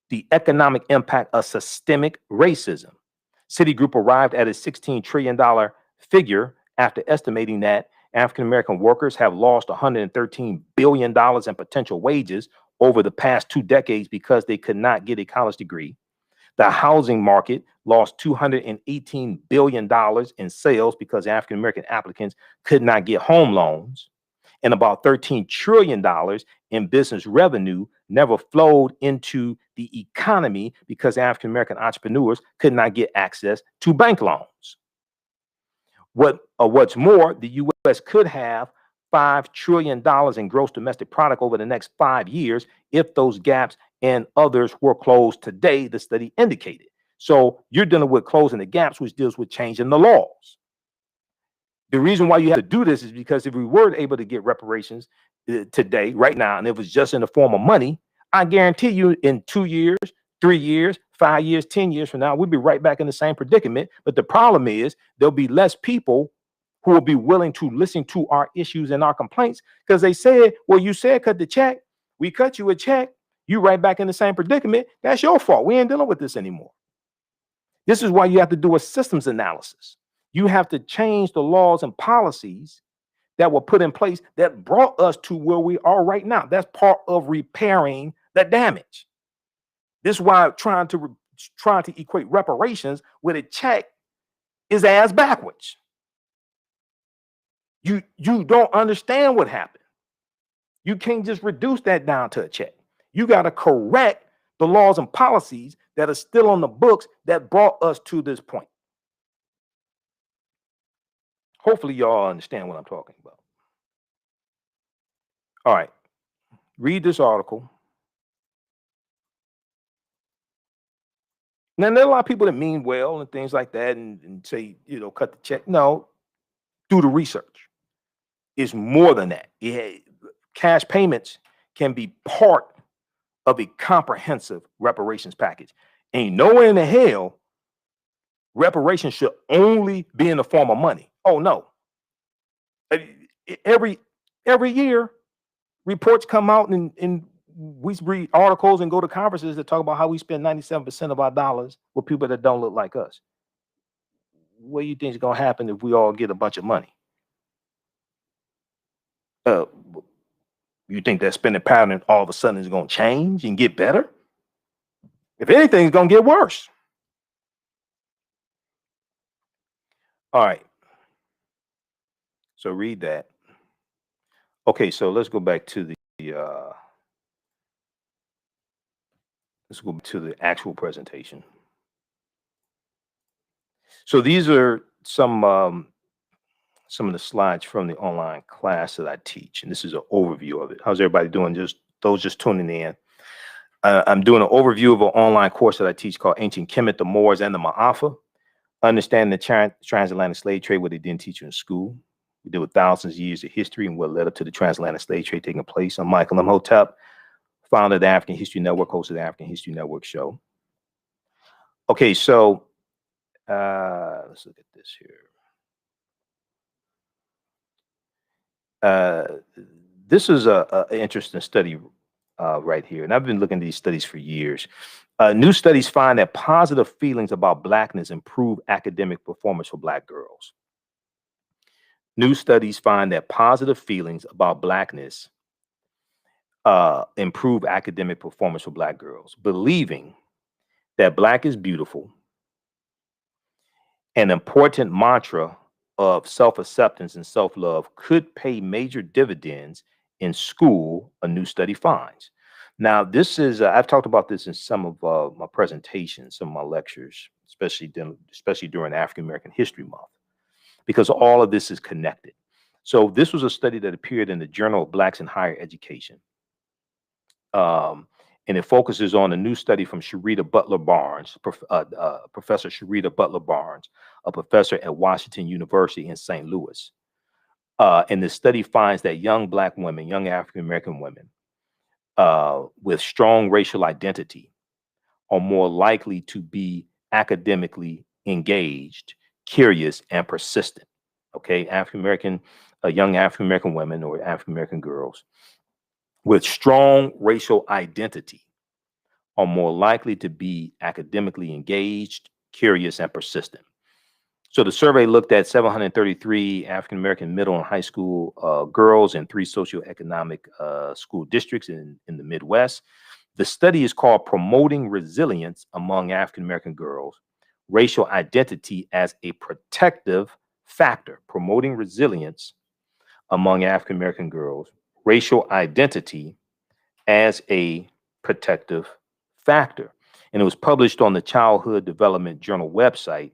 the economic impact of systemic racism. Citigroup arrived at a $16 trillion figure after estimating that African American workers have lost $113 billion in potential wages over the past 2 decades because they could not get a college degree. The housing market lost $218 billion in sales because African American applicants could not get home loans. And about $13 trillion in business revenue never flowed into the economy because African American entrepreneurs could not get access to bank loans. What's more, the U.S. could have $5 trillion in gross domestic product over the next 5 years if those gaps and others were closed today, the study indicated. So you're dealing with closing the gaps, which deals with changing the laws. The reason why you have to do this is because if we were able to get reparations today, right now, and it was just in the form of money, I guarantee you in 2 years, 3 years, 5 years, 10 years from now, we'll be right back in the same predicament. But the problem is there'll be less people who will be willing to listen to our issues and our complaints because they said, well, you said cut the check. We cut you a check. You right back in the same predicament. That's your fault. We ain't dealing with this anymore. This is why you have to do a systems analysis. You have to change the laws and policies that were put in place that brought us to where we are right now. That's part of repairing the damage. This is why trying to equate reparations with a check is ass backwards. You don't understand what happened. You can't just reduce that down to a check. You got to correct the laws and policies that are still on the books that brought us to this point. Hopefully y'all understand what I'm talking about. All right, read this article. Now, there are a lot of people that mean well and things like that and say, cut the check. No, do the research. It's more than that. Cash payments can be part of a comprehensive reparations package. Ain't nowhere in the hell reparations should only be in the form of money. Oh, no. Every year, reports come out and we read articles and go to conferences that talk about how we spend 97% of our dollars with people that don't look like us. What do you think is going to happen if we all get a bunch of money? You think that spending pattern all of a sudden is going to change and get better? If anything, it's going to get worse. All right. So read that. Okay, so let's go back to the actual presentation. So these are some of the slides from the online class that I teach, and this is an overview of it. How's everybody doing? Those just tuning in. I'm doing an overview of an online course that I teach called Ancient Kemet, the Moors, and the Maafa. Understanding the transatlantic slave trade, what they didn't teach you in school. We deal with thousands of years of history and what led up to the transatlantic slave trade taking place. I'm Michael Imhotep, founder of the African History Network, host of the African History Network show. Okay, so let's look at this here. This is an interesting study right here, and I've been looking at these studies for years. New studies find that positive feelings about Blackness improve academic performance for Black girls. New studies find that positive feelings about Blackness improve academic performance for Black girls. Believing that Black is beautiful, an important mantra of self-acceptance and self-love could pay major dividends in school, a new study finds. Now, this is I've talked about this in some of my presentations, some of my lectures, especially during African American History Month, because all of this is connected. So this was a study that appeared in the Journal of Blacks in Higher Education. And it focuses on a new study from Sharita Butler Barnes, Professor Sharita Butler Barnes, a professor at Washington University in St. Louis. And the study finds that young Black women, young African American women with strong racial identity are more likely to be academically engaged, curious, and persistent. Okay, African American, young African American women or African American girls with strong racial identity are more likely to be academically engaged, curious, and persistent. So the survey looked at 733 African American middle and high school girls in 3 socioeconomic school districts in the Midwest. The study is called Promoting Resilience Among African American Girls, Racial Identity as a Protective Factor. Promoting resilience among African American girls, racial identity as a protective factor. And it was published on the Childhood Development Journal website.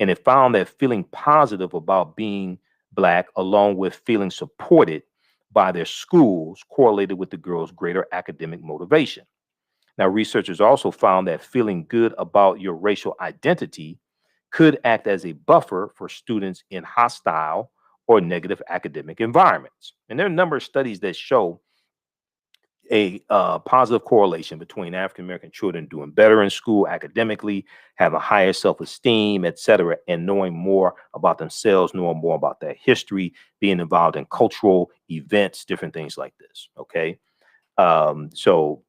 And it found that feeling positive about being Black, along with feeling supported by their schools, correlated with the girls' greater academic motivation. Now, researchers also found that feeling good about your racial identity could act as a buffer for students in hostile or negative academic environments. And there are a number of studies that show a positive correlation between African American children doing better in school academically, having higher self-esteem, etc., and knowing more about themselves, knowing more about their history, being involved in cultural events, different things like this. Okay, so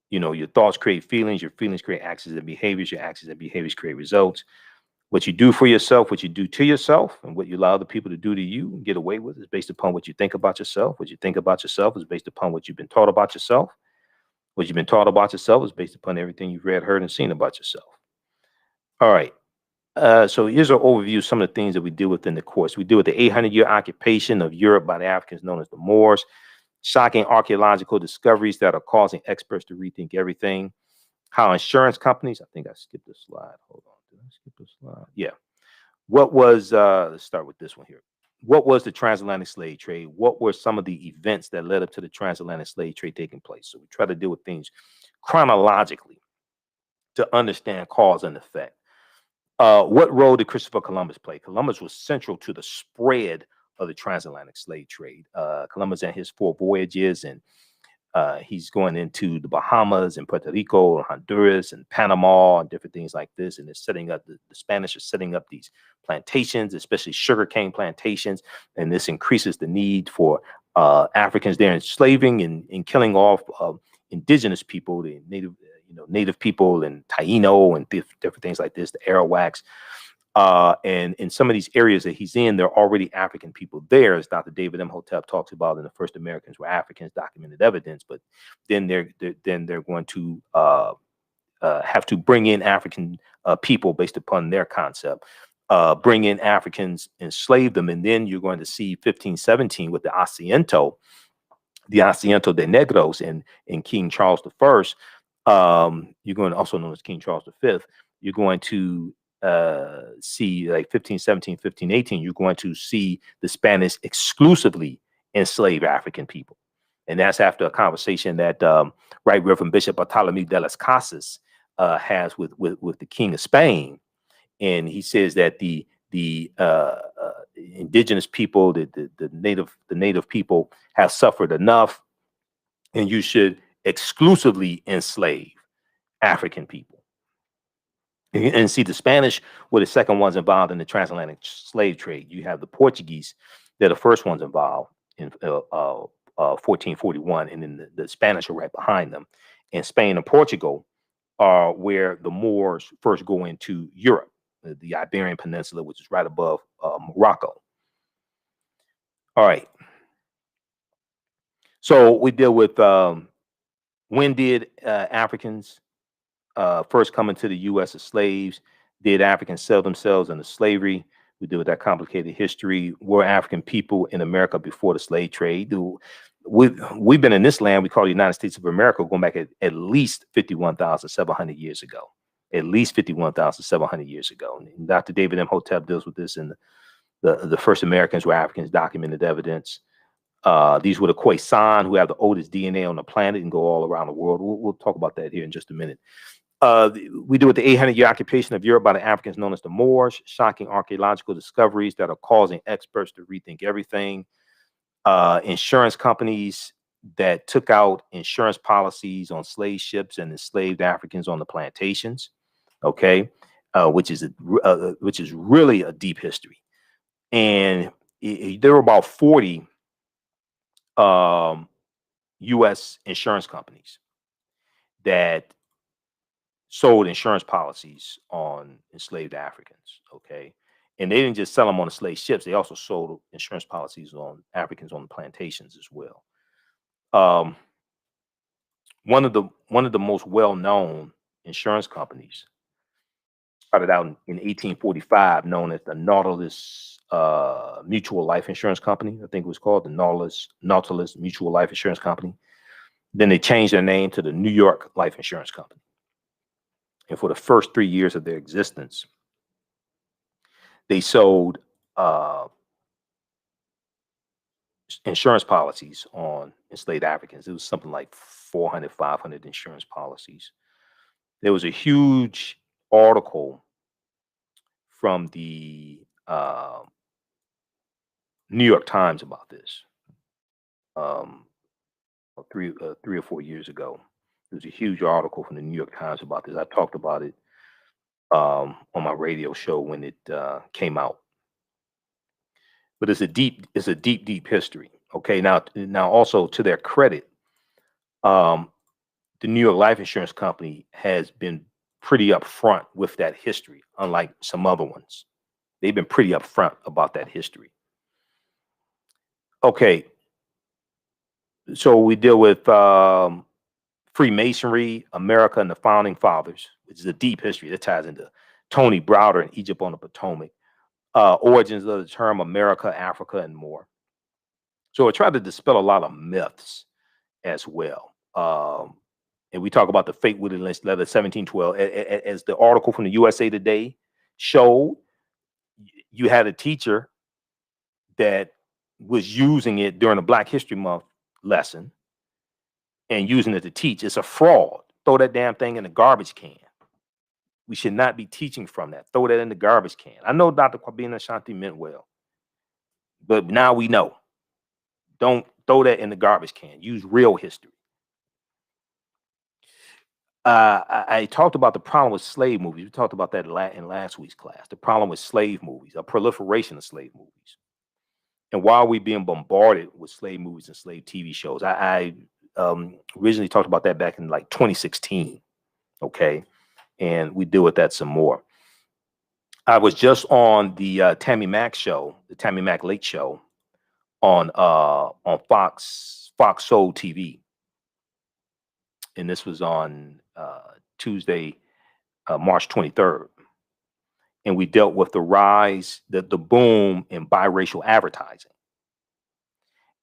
your thoughts create feelings, your feelings create actions and behaviors, your actions and behaviors create results. What you do for yourself, what you do to yourself, and what you allow the people to do to you and get away with is based upon what you think about yourself. What you think about yourself is based upon what you've been taught about yourself. What you've been taught about yourself is based upon everything you've read, heard, and seen about yourself. All right. So here's an overview of some of the things that we deal with in the course. We deal with the 800-year occupation of Europe by the Africans known as the Moors, shocking archaeological discoveries that are causing experts to rethink everything, how insurance companies, I think I skipped a slide. Hold on. Did I skip a slide? Yeah. What was, let's start with this one here. What was the transatlantic slave trade? What were some of the events that led up to the transatlantic slave trade taking place? So we try to deal with things chronologically to understand cause and effect. What role did Christopher Columbus play? Columbus was central to the spread of the transatlantic slave trade. Columbus and his 4 voyages, and he's going into the Bahamas and Puerto Rico and Honduras and Panama and different things like this. And they're setting up, the Spanish are setting up these plantations, especially sugarcane plantations. And this increases the need for Africans there enslaving and killing off indigenous people, the native people and Taino and different things like this, the Arawaks. And in some of these areas that he's in, there are already African people there, as Dr. David Imhotep talks about in The First Americans Were Africans, documented evidence. But then they're going to have to bring in African people based upon their concept, bring in Africans, enslave them, and then you're going to see 1517 with the Asiento de Negros and King Charles I. You're going to, also known as King Charles V. You're going to see, like 1517, 1518, you're going to see the Spanish exclusively enslave African people. And that's after a conversation that Right Reverend Bishop Bartolome de las Casas has with the King of Spain. And he says that the indigenous people, the native people have suffered enough, and you should exclusively enslave African people. And see, the Spanish were the second ones involved in the transatlantic slave trade. You have the Portuguese, they're the first ones involved in 1441, and then the Spanish are right behind them. And Spain and Portugal are where the Moors first go into Europe, the Iberian Peninsula, which is right above Morocco. All right. So we deal with when did Africans first coming to the U.S. as slaves? Did Africans sell themselves into slavery? We deal with that complicated history. Were African people in America before the slave trade? We've been in this land we call the United States of America going back at least 51,700 years ago. At least 51,700 years ago. And Dr. David Imhotep deals with this in the first Americans were Africans, documented evidence. These were the Khoisan, who have the oldest DNA on the planet and go all around the world. We'll talk about that here in just a minute. We do with the 800-year occupation of Europe by the Africans known as the Moors, shocking archaeological discoveries that are causing experts to rethink everything. Insurance companies that took out insurance policies on slave ships and enslaved Africans on the plantations, okay, which is really a deep history. And there were about 40 U.S. insurance companies that sold insurance policies on enslaved Africans, okay? And they didn't just sell them on the slave ships, they also sold insurance policies on Africans on the plantations as well. One of the most well-known insurance companies started out in 1845, known as the Nautilus Mutual Life Insurance Company. I think it was called the Nautilus Mutual Life Insurance Company. Then they changed their name to the New York Life Insurance Company. And for the first 3 years of their existence, they sold insurance policies on enslaved Africans. It was something like 400, 500 insurance policies. There was a huge article from the New York Times about this three or 4 years ago. There was a huge article from the New York Times about this. I talked about it on my radio show when it came out. But it's a deep history. Okay, now also to their credit, the New York Life Insurance Company has been pretty upfront with that history, unlike some other ones. They've been pretty upfront about that history. Okay, so we deal with Freemasonry, America, and the Founding Fathers, which is a deep history that ties into Tony Browder and Egypt on the Potomac, origins of the term America, Africa, and more. So I tried to dispel a lot of myths as well. And we talk about the fake Willie Lynch letter, 1712. As the article from the USA Today showed, you had a teacher that was using it during a Black History Month lesson and using it to teach. It's a fraud. Throw that damn thing in the garbage can. We should not be teaching from that. Throw that in the garbage can. I know Dr. Kwabena Ashanti meant well, but now we know. Don't throw that in the garbage can. Use real history. I talked about the problem with slave movies. We talked about that in last week's class. The problem with slave movies, a proliferation of slave movies. And while we're being bombarded with slave movies and slave TV shows, I originally talked about that back in like 2016. Okay. And we deal with that some more. I was just on the Tammy Mack show, the Tammy Mack Late Show on Fox Soul TV. And this was on Tuesday, March 23rd. And we dealt with the rise, the boom in biracial advertising.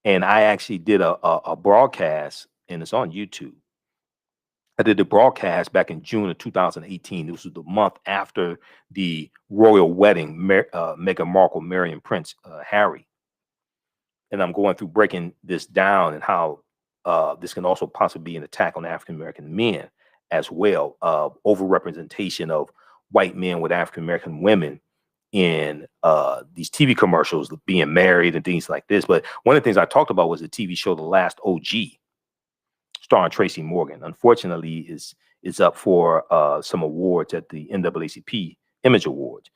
And I actually did a broadcast, and it's on YouTube. I did the broadcast back in June of 2018. This was the month after the royal wedding, Meghan Markle, Mary, and Prince Harry. And I'm going through breaking this down and how this can also possibly be an attack on African-American men as well. Overrepresentation of white men with African-American women in these TV commercials, being married and things like this. But one of the things I talked about was the TV show The Last OG, starring Tracy Morgan. Unfortunately, is up for some awards at the NAACP Image Awards.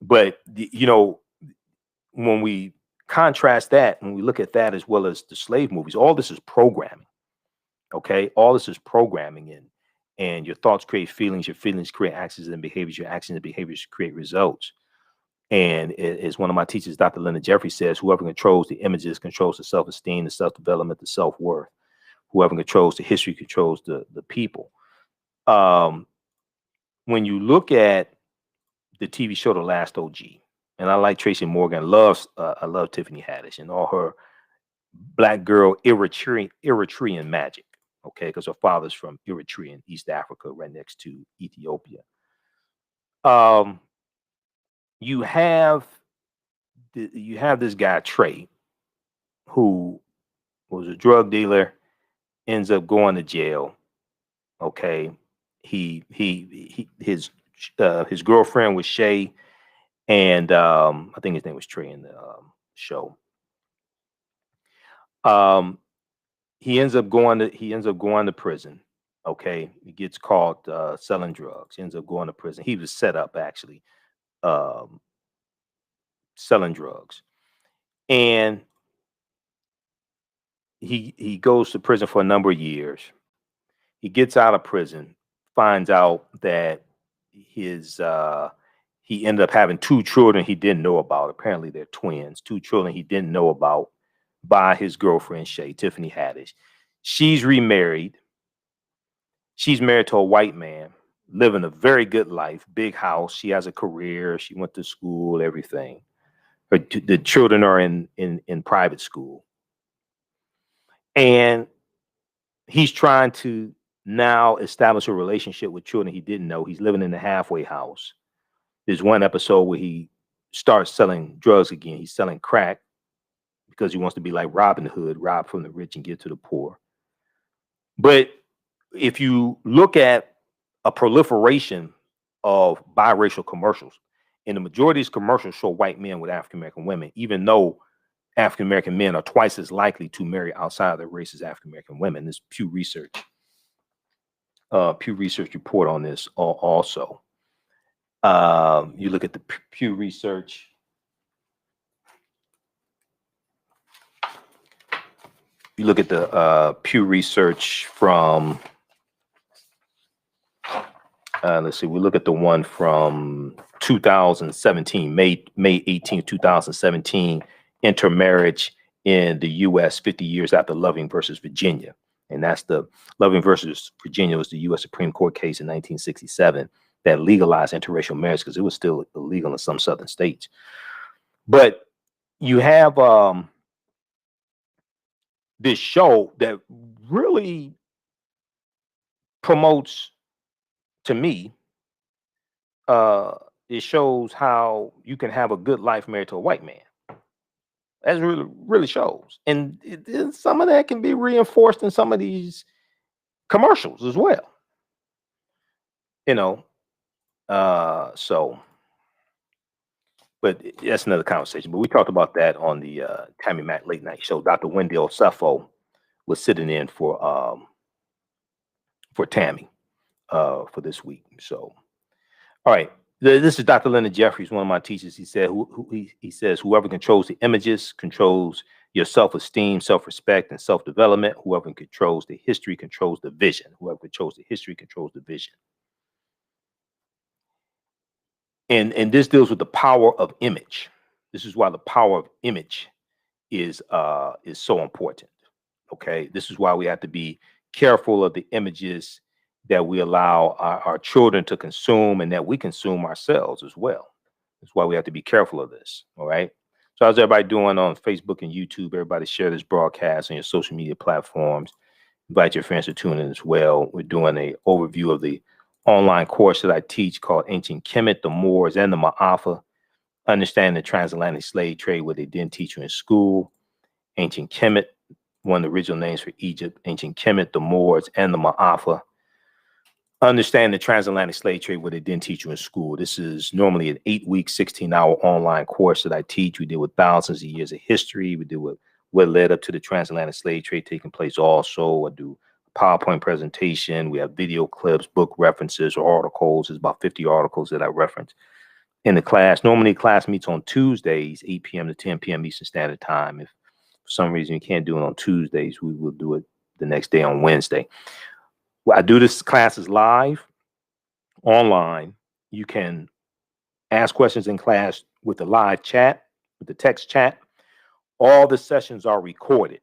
But when we contrast that, when we look at that as well as the slave movies, all this is programming. Okay, all this is programming, and your thoughts create feelings, your feelings create actions and behaviors, your actions and behaviors create results. And as one of my teachers, Dr. Leonard Jeffrey, says, whoever controls the images controls the self-esteem, the self-development, the self-worth. Whoever controls the history controls the people. When you look at the TV show The Last OG, And I like Tracy Morgan. I love Tiffany Haddish and all her black girl Eritrean magic. Okay, because her father's from Eritrea in East Africa, right next to Ethiopia. Um, you have you have this guy Trey, who was a drug dealer, ends up going to jail. Okay, his girlfriend was Shay, and I think his name was Trey in the show. Um, he ends up going to prison. Okay, he gets caught selling drugs. He ends up going to prison. He was set up actually um, selling drugs, and he goes to prison for a number of years. He gets out of prison, finds out that his he ended up having two children he didn't know about. Apparently, they're twins. Two children he didn't know about by his girlfriend Shay, Tiffany Haddish. She's remarried. She's married to a white man, living a very good life, big house. She has a career. She went to school, everything. The children are in private school, and he's trying to now establish a relationship with children he didn't know. He's living in the halfway house. There's one episode where he starts selling drugs again. He's selling crack because he wants to be like Robin Hood, rob from the rich and give to the poor. But if you look at a proliferation of biracial commercials, and the majority of these commercials show white men with African American women, even though African American men are twice as likely to marry outside of their race as African American women. This Pew Research report on this also. You look at the Pew Research. You look at the Pew Research from. Let's see. We look at the one from 2017, May 18, 2017, intermarriage in the U.S. 50 years after Loving versus Virginia. And that's the Loving versus Virginia was the U.S. Supreme Court case in 1967 that legalized interracial marriage because it was still illegal in some southern states. But you have this show that really promotes, to me, it shows how you can have a good life married to a white man. That really shows, and some of that can be reinforced in some of these commercials as well. You know, so, but that's another conversation. But we talked about that on the Tammy Mack Late Night Show. Dr. Wendy Osefo was sitting in for Tammy for this week. So, all right. This is Dr. Leonard Jeffries, one of my teachers. He said, he says, whoever controls the images controls your self-esteem, self-respect, and self-development. Whoever controls the history controls the vision. Whoever controls the history controls the vision. And this deals with the power of image. This is why the power of image is so important. Okay, this is why we have to be careful of the images that we allow our children to consume and that we consume ourselves as well. That's why we have to be careful of this. All right. So how's everybody doing on Facebook and YouTube? Everybody share this broadcast on your social media platforms. Invite your friends to tune in as well. We're doing an overview of the online course that I teach called Ancient Kemet, the Moors, and the Maafa. Understanding the transatlantic slave trade, what they didn't teach you in school. Ancient Kemet, one of the original names for Egypt. Ancient Kemet, the Moors, and the Maafa. Understand the transatlantic slave trade, what they didn't teach you in school. This is normally an 8-week, 16-hour online course that I teach. We deal with thousands of years of history. We deal with what led up to the transatlantic slave trade taking place also. I do a PowerPoint presentation. We have video clips, book references, or articles. There's about 50 articles that I reference in the class. Normally, class meets on Tuesdays, 8 p.m. to 10 p.m. Eastern Standard Time. If for some reason you can't do it on Tuesdays, we will do it the next day on Wednesday. Well, I do this classes live, online. You can ask questions in class with the live chat, with the text chat. All the sessions are recorded.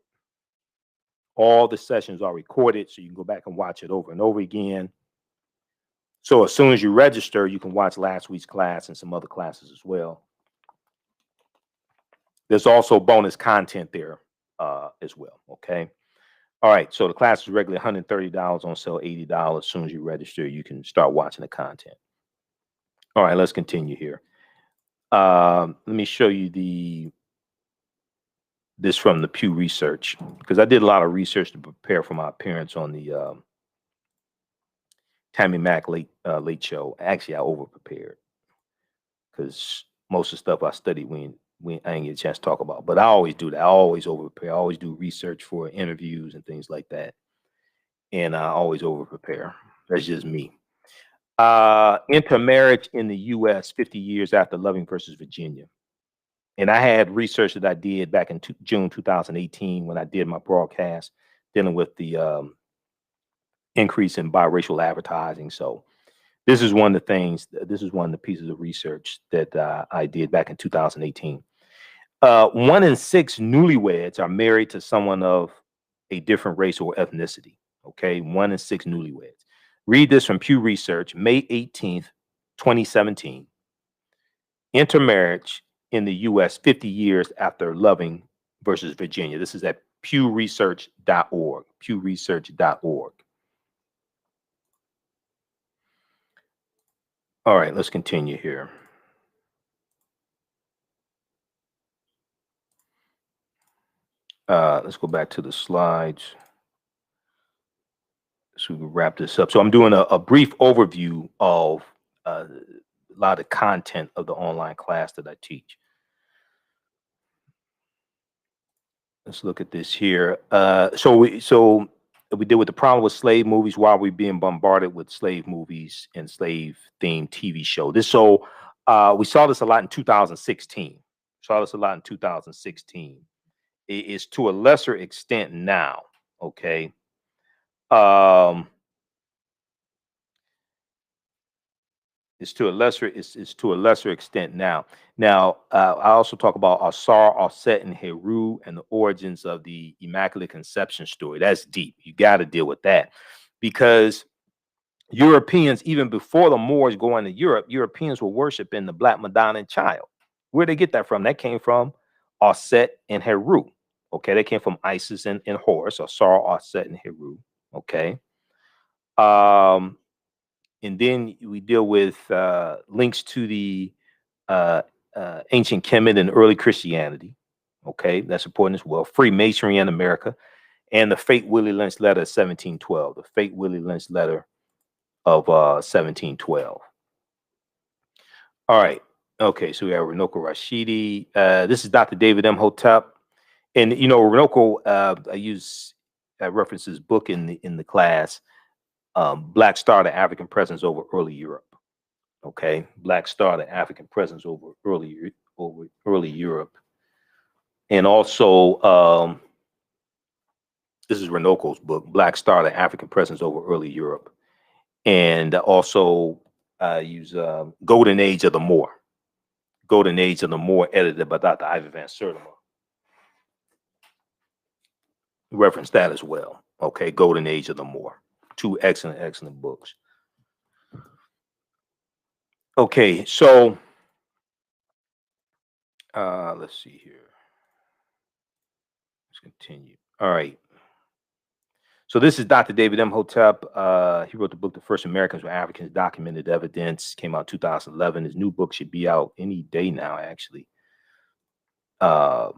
All the sessions are recorded, so you can go back and watch it over and over again. So as soon as you register, you can watch last week's class and some other classes as well. There's also bonus content there as well. Okay. All right. So the class is regularly $130 on sale, $80. As soon as you register, you can start watching the content. All right. Let's continue here. Let me show you this from the Pew Research, because I did a lot of research to prepare for my appearance on the Tammy Mack late show. Actually, I over prepared because most of the stuff I studied I didn't get a chance to talk about. But I always do that. I always over prepare. I always do research for interviews and things like that, and I always over prepare. That's just me. Intermarriage in the U.S. 50 years after Loving versus Virginia. And I had research that I did back in June 2018 when I did my broadcast dealing with the increase in biracial advertising. So this is one of the things, this is one of the pieces of research that I did back in 2018. 1 in 6 newlyweds are married to someone of a different race or ethnicity. Okay, 1 in 6 newlyweds. Read this from Pew Research, May 18th, 2017. Intermarriage in the U.S. 50 years after Loving versus Virginia. This is at pewresearch.org. Pewresearch.org. All right, let's continue here. Let's go back to the slides so we can wrap this up. So I'm doing a brief overview of a lot of content of the online class that I teach. Let's look at this here. So we deal with the problem with slave movies while we're being bombarded with slave movies and slave themed TV show. We saw this a lot in 2016. Saw this a lot in 2016. It's to a lesser extent now. Okay. It's to a lesser extent now. Now, I also talk about Asar, Aset, and Heru and the origins of the Immaculate Conception story. That's deep. You got to deal with that because Europeans, even before the Moors going to Europe, Europeans were worshiping the Black Madonna and Child. Where'd they get that from? That came from Aset and Heru. Okay, that came from Isis and Horus, Asar, Aset, and Heru. Okay. And then we deal with links to the ancient Kemet and early Christianity. Okay, that's important as well. Freemasonry in America, and the Fate Willie Lynch letter of 1712. The Fate Willie Lynch letter of 1712. All right. Okay, so we have Runoko Rashidi. This is Dr. David Imhotep, and you know Runoko. I reference his book in the class. Black Star, the African Presence over Early Europe. Okay, Black Star, the African Presence over early Europe, and also this is Renoko's book, Black Star, the African Presence over Early Europe, and also use Golden Age of the Moor. Golden Age of the Moor, edited by Dr. Ivy Van Sertima. Reference that as well. Okay, Golden Age of the Moor. 2 excellent books. Okay, so let's see here. Let's continue. All right. So this is Dr. David Imhotep. He wrote the book, The First Americans Were Africans, Documented Evidence. Came out 2011. His new book should be out any day now, actually. The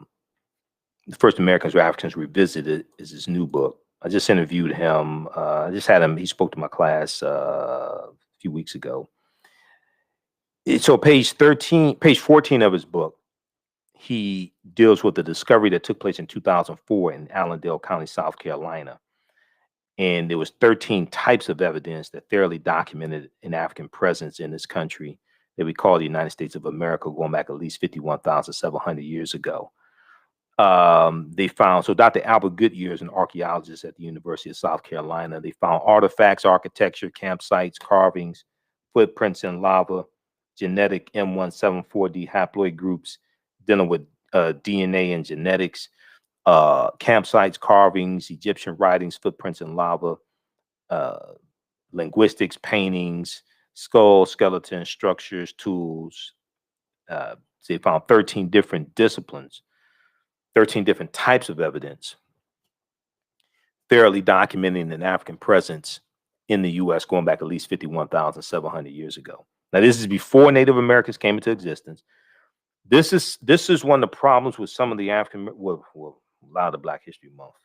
First Americans Were Africans Revisited is his new book. I just interviewed him. I just had him. He spoke to my class a few weeks ago. So page 14 of his book, he deals with the discovery that took place in 2004 in Allendale County, South Carolina. And there was 13 types of evidence that thoroughly documented an African presence in this country that we call the United States of America, going back at least 51,700 years ago. They found, so Dr. Albert Goodyear is an archaeologist at the University of South Carolina. They found artifacts, architecture, campsites, carvings, footprints in lava, genetic M174D haploid groups dealing with DNA and genetics, campsites, carvings, Egyptian writings, footprints in lava, linguistics, paintings, skulls, skeletons, structures, tools. They found 13 different disciplines 13 different types of evidence thoroughly documenting an African presence in the U.S. going back at least 51,700 years ago. Now, this is before Native Americans came into existence. This is one of the problems with some of the a lot of the Black History Month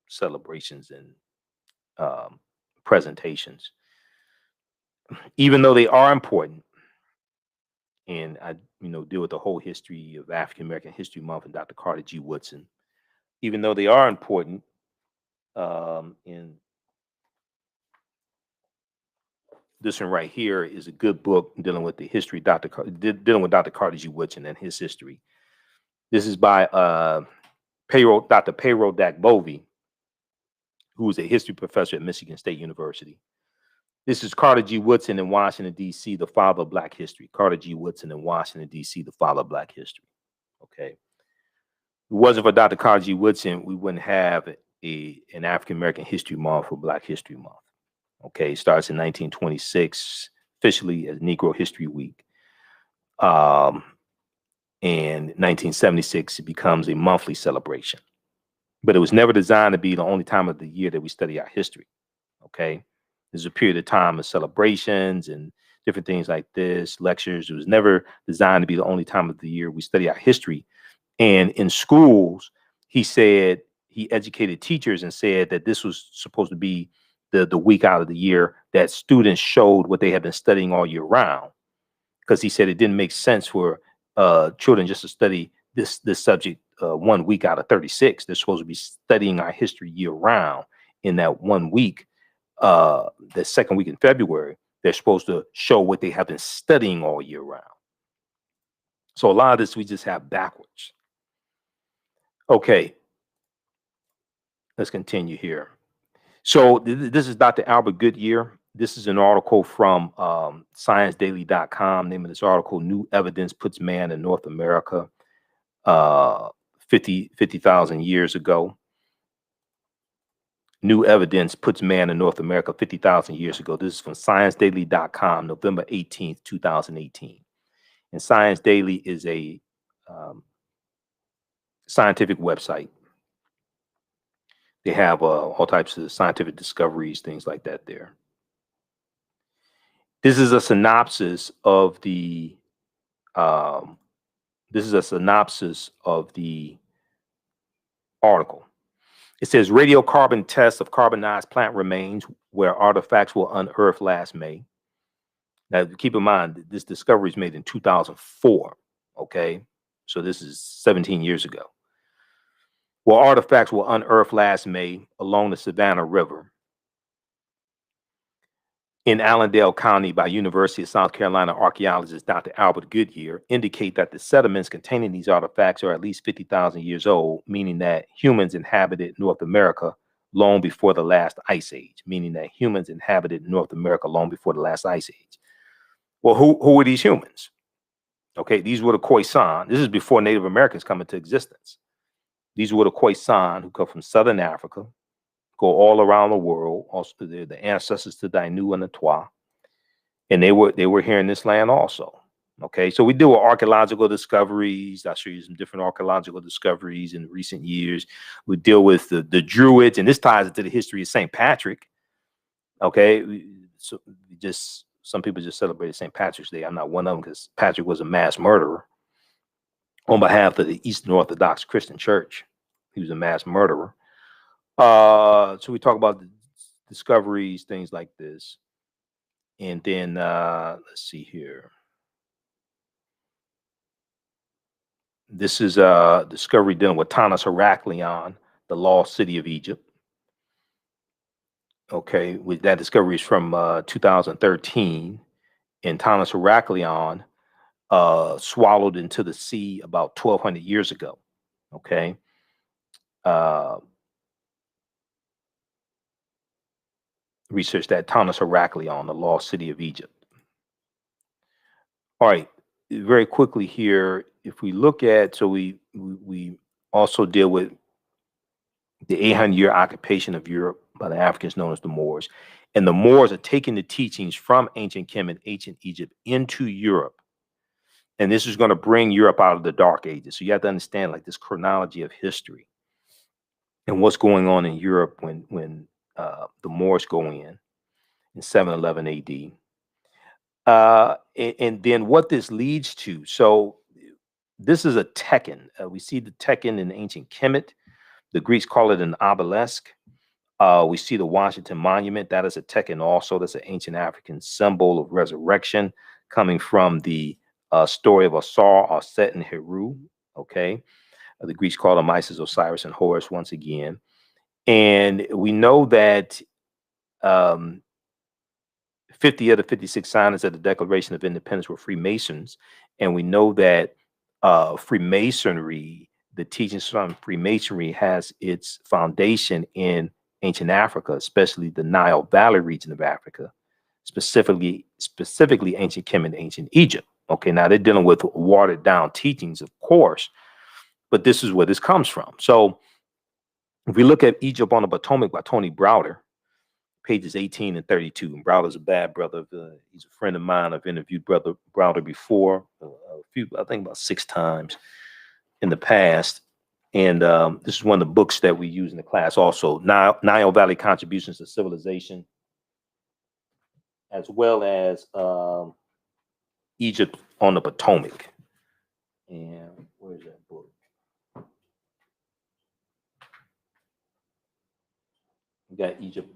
celebrations and presentations, even though they are important. And I, deal with the whole history of African American History Month and Dr. Carter G. Woodson. Even though they are important, and this one right here is a good book dealing with the history, dealing with Dr. Carter G. Woodson and his history. This is by Dr. Payro Dakbovie, who is a history professor at Michigan State University. This is Carter G. Woodson in Washington, D.C., the father of Black history. Carter G. Woodson in Washington, D.C., the father of Black history. Okay. If it wasn't for Dr. Carter G. Woodson, we wouldn't have an African American History Month or Black History Month. Okay. It starts in 1926, officially as Negro History Week. And 1976, it becomes a monthly celebration. But it was never designed to be the only time of the year that we study our history. Okay. There's a period of time of celebrations and different things like this, lectures. It was never designed to be the only time of the year we study our history. And in schools, he said, he educated teachers and said that this was supposed to be the week out of the year that students showed what they had been studying all year round. Because he said it didn't make sense for children just to study this subject 1 week out of 36. They're supposed to be studying our history year round. In that 1 week, the second week in February, they're supposed to show what they have been studying all year round. So a lot of this we just have backwards. Okay, let's continue here. So this is Dr. Albert Goodyear. This is an article from ScienceDaily.com. Name of this article: New Evidence Puts Man in North America 50,000 years ago. New evidence puts man in North America 50,000 years ago. This is from ScienceDaily.com, November 18th, 2018. And Science Daily is a scientific website. They have all types of scientific discoveries, things like that there. This is a synopsis of the article. It says radiocarbon tests of carbonized plant remains where artifacts were unearthed last May. Now, keep in mind, this discovery is made in 2004. Okay, so this is 17 years ago. Where artifacts were unearthed last May along the Savannah River in Allendale County by University of South Carolina archaeologist Dr. Albert Goodyear indicate that the sediments containing these artifacts are at least 50,000 years old, meaning that humans inhabited North America long before the last ice age, Well, who were these humans? Okay, these were the Khoisan. This is before Native Americans come into existence. These were the Khoisan who come from Southern Africa, go all around the world. Also, they're the ancestors to Dainu and the Twa, and they were here in this land also. Okay, so we deal with archaeological discoveries. I'll show you some different archaeological discoveries in recent years. We deal with the Druids, and this ties into the history of St. Patrick. Okay, so some people just celebrated St. Patrick's Day. I'm not one of them because Patrick was a mass murderer on behalf of the Eastern Orthodox Christian Church. He was a mass murderer. So we talk about the discoveries, things like this. And then let's see here. This is a discovery dealing with Tanis Heraklion, the lost city of Egypt. Okay, that discovery is from 2013. And Tanis Heraklion swallowed into the sea about 1,200 years ago. Okay. Research that Tanis Heraklion, the lost city of Egypt. All right, very quickly here, if we look at, so we also deal with the 800-year occupation of Europe by the Africans known as the Moors. And the Moors are taking the teachings from ancient Kemet, ancient Egypt into Europe And this is going to bring Europe out of the Dark Ages. So you have to understand like this chronology of history and what's going on in Europe when the Moors go in 711 AD. And then what this leads to. So this is a tekken. We see the tekken in ancient Kemet. The Greeks call it an obelisk. We see the Washington Monument. That is a tekken also. That's an ancient African symbol of resurrection coming from the story of Asar, Aset, and Heru. Okay. The Greeks call them Isis, Osiris, and Horus once again. And we know that 50 of the 56 signers of the Declaration of Independence were Freemasons. And we know that Freemasonry, the teachings from Freemasonry, has its foundation in ancient Africa, especially the Nile Valley region of Africa, specifically ancient Kemet, ancient Egypt. Okay, now they're dealing with watered down teachings, of course, but this is where this comes from. So if we look at Egypt on the Potomac by Tony Browder, pages 18 and 32. And Browder's a bad brother. He's a friend of mine. I've interviewed Brother Browder before, I think about 6 times in the past. And this is one of the books that we use in the class also, Nile Valley Contributions to Civilization, as well as Egypt on the Potomac. And where's that book? We got Egypt.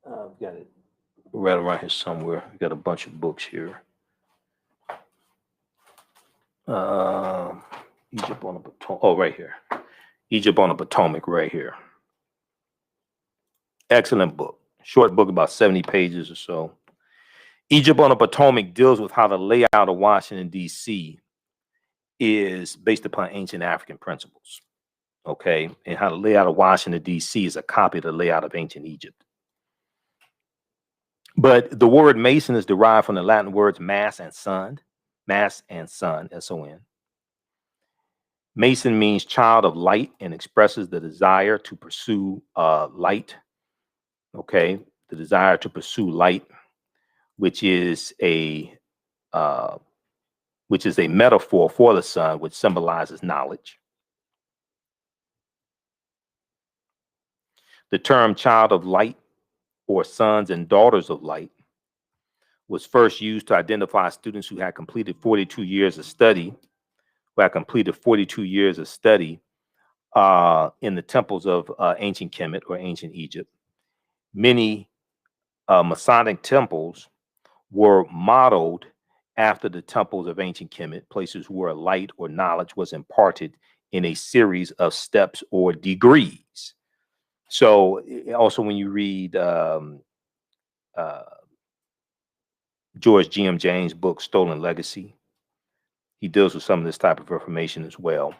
I've got it right around here somewhere. We got a bunch of books here. Egypt on the Potomac. Oh, right here. Egypt on the Potomac, right here. Excellent book. Short book, about 70 pages or so. Egypt on the Potomac deals with how the layout of Washington, D.C. is based upon ancient African principles. Okay. And how the layout of Washington, D.C. is a copy of the layout of ancient Egypt. But the word Mason is derived from the Latin words mass and son, S-O-N. Mason means child of light and expresses the desire to pursue light. Okay, the desire to pursue light, which is a metaphor for the sun, which symbolizes knowledge. The term child of light or sons and daughters of light was first used to identify students who had completed 42 years of study, in the temples of ancient Kemet or ancient Egypt. Many Masonic temples were modeled after the temples of ancient Kemet, places where light or knowledge was imparted in a series of steps or degrees. So also when you read George G.M. James' book, Stolen Legacy, he deals with some of this type of information as well.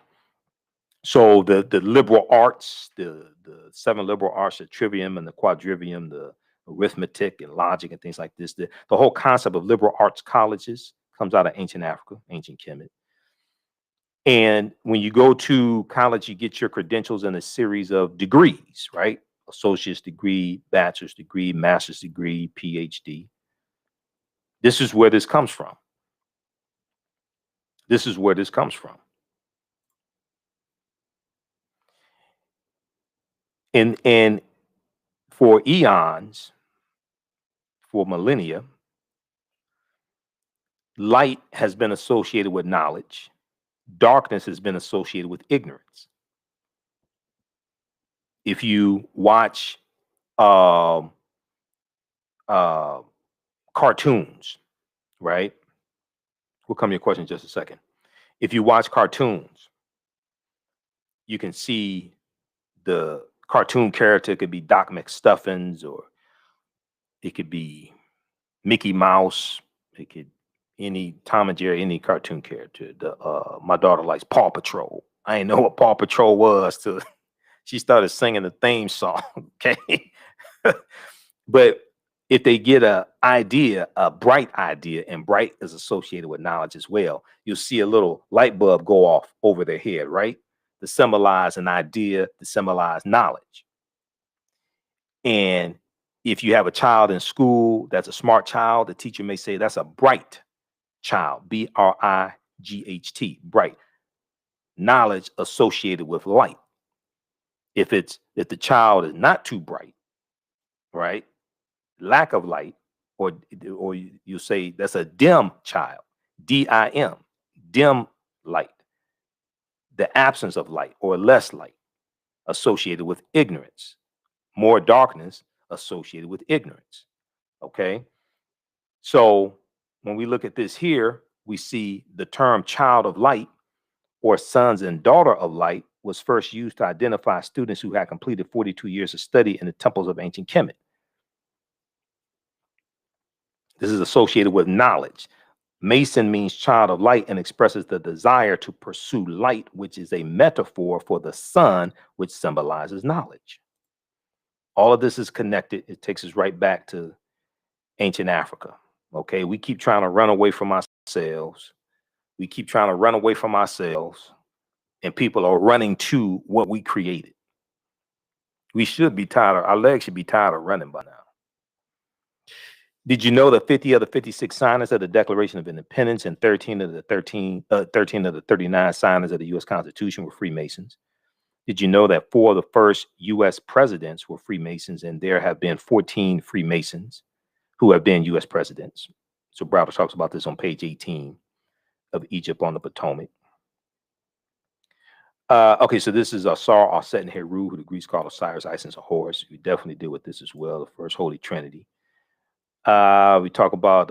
So the liberal arts, the 7 liberal arts, the trivium and the quadrivium, the arithmetic and logic and things like this, the whole concept of liberal arts colleges comes out of ancient Africa, ancient Kemet. And when you go to college, you get your credentials in a series of degrees, right? Associate's degree, bachelor's degree, master's degree, PhD. This is where this comes from. This is where this comes from. And for eons, for millennia, light has been associated with knowledge. Darkness has been associated with ignorance. If you watch cartoons, right? We'll come to your question in just a second. If you watch cartoons, you can see the cartoon character could be Doc McStuffins, or it could be Mickey Mouse. It could any Tom and Jerry, any cartoon character. My daughter likes Paw Patrol. I didn't know what Paw Patrol was till she started singing the theme song. Okay, but if they get a bright idea, and bright is associated with knowledge as well, you'll see a little light bulb go off over their head, right? To symbolize an idea, to symbolize knowledge. And if you have a child in school that's a smart child, the teacher may say that's a bright child, G-H-T, bright. Knowledge associated with light. If the child is not too bright, right? Lack of light, or you say that's a dim child, D-I-M, dim light. The absence of light or less light associated with ignorance. More darkness associated with ignorance. Okay. So when we look at this here, we see the term child of light or sons and daughter of light was first used to identify students who had completed 42 years of study in the temples of ancient Kemet. This is associated with knowledge. Mason means child of light and expresses the desire to pursue light, which is a metaphor for the sun, which symbolizes knowledge. All of this is connected. It takes us right back to ancient Africa. Okay, we keep trying to run away from ourselves. We keep trying to run away from ourselves, and people are running to what we created. We should be tired. Our legs should be tired of running by now. Did you know that 50 of the 56 signers of the Declaration of Independence and 13 of the 39 signers of the U.S. Constitution were Freemasons? Did you know that 4 of the first U.S. presidents were Freemasons, and there have been 14 Freemasons who have been U.S. presidents? So Browder talks about this on page 18 of Egypt on the Potomac. Okay, so this is Asar, Aset, and Heru, who the Greeks call Osiris, Isis, and Horus. We definitely deal with this as well, the first Holy Trinity. We talk about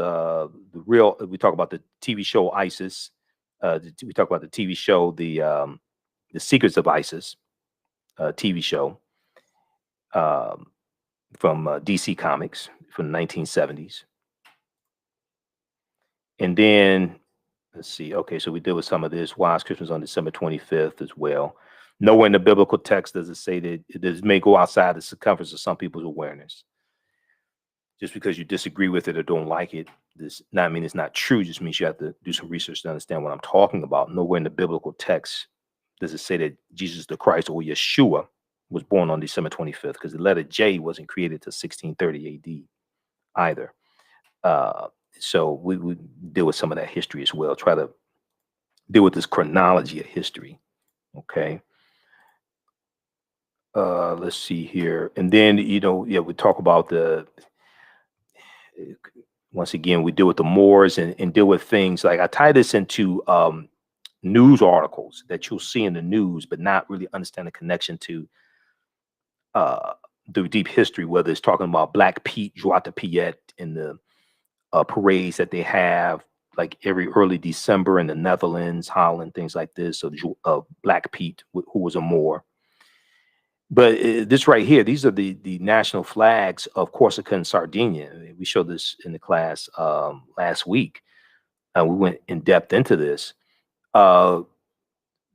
we talk about the TV show Isis. We talk about the TV show, the Secrets of Isis, TV show from DC Comics from the 1970s. And then, let's see, okay, so we deal with some of this. Why is Christmas on December 25th as well? Nowhere in the biblical text does it say that this may go outside the circumference of some people's awareness. Just because you disagree with it or don't like it, does not mean it's not true. Just means you have to do some research to understand what I'm talking about. Nowhere in the biblical text does it say that Jesus the Christ or Yeshua was born on December 25th, because the letter J wasn't created till 1630 AD either. So we deal with some of that history as well. Try to deal with this chronology of history. Okay. Let's see here. And then, we talk about once again, we deal with the Moors and deal with things like, I tie this into news articles that you'll see in the news, but not really understand the connection to the deep history, whether it's talking about Black Pete, Joie de Piet, and the parades that they have like every early December in the Netherlands, Holland, things like this, of Black Pete, who was a Moor. But this right here, these are the national flags of Corsica and Sardinia. We showed this in the class last week. We went in depth into this.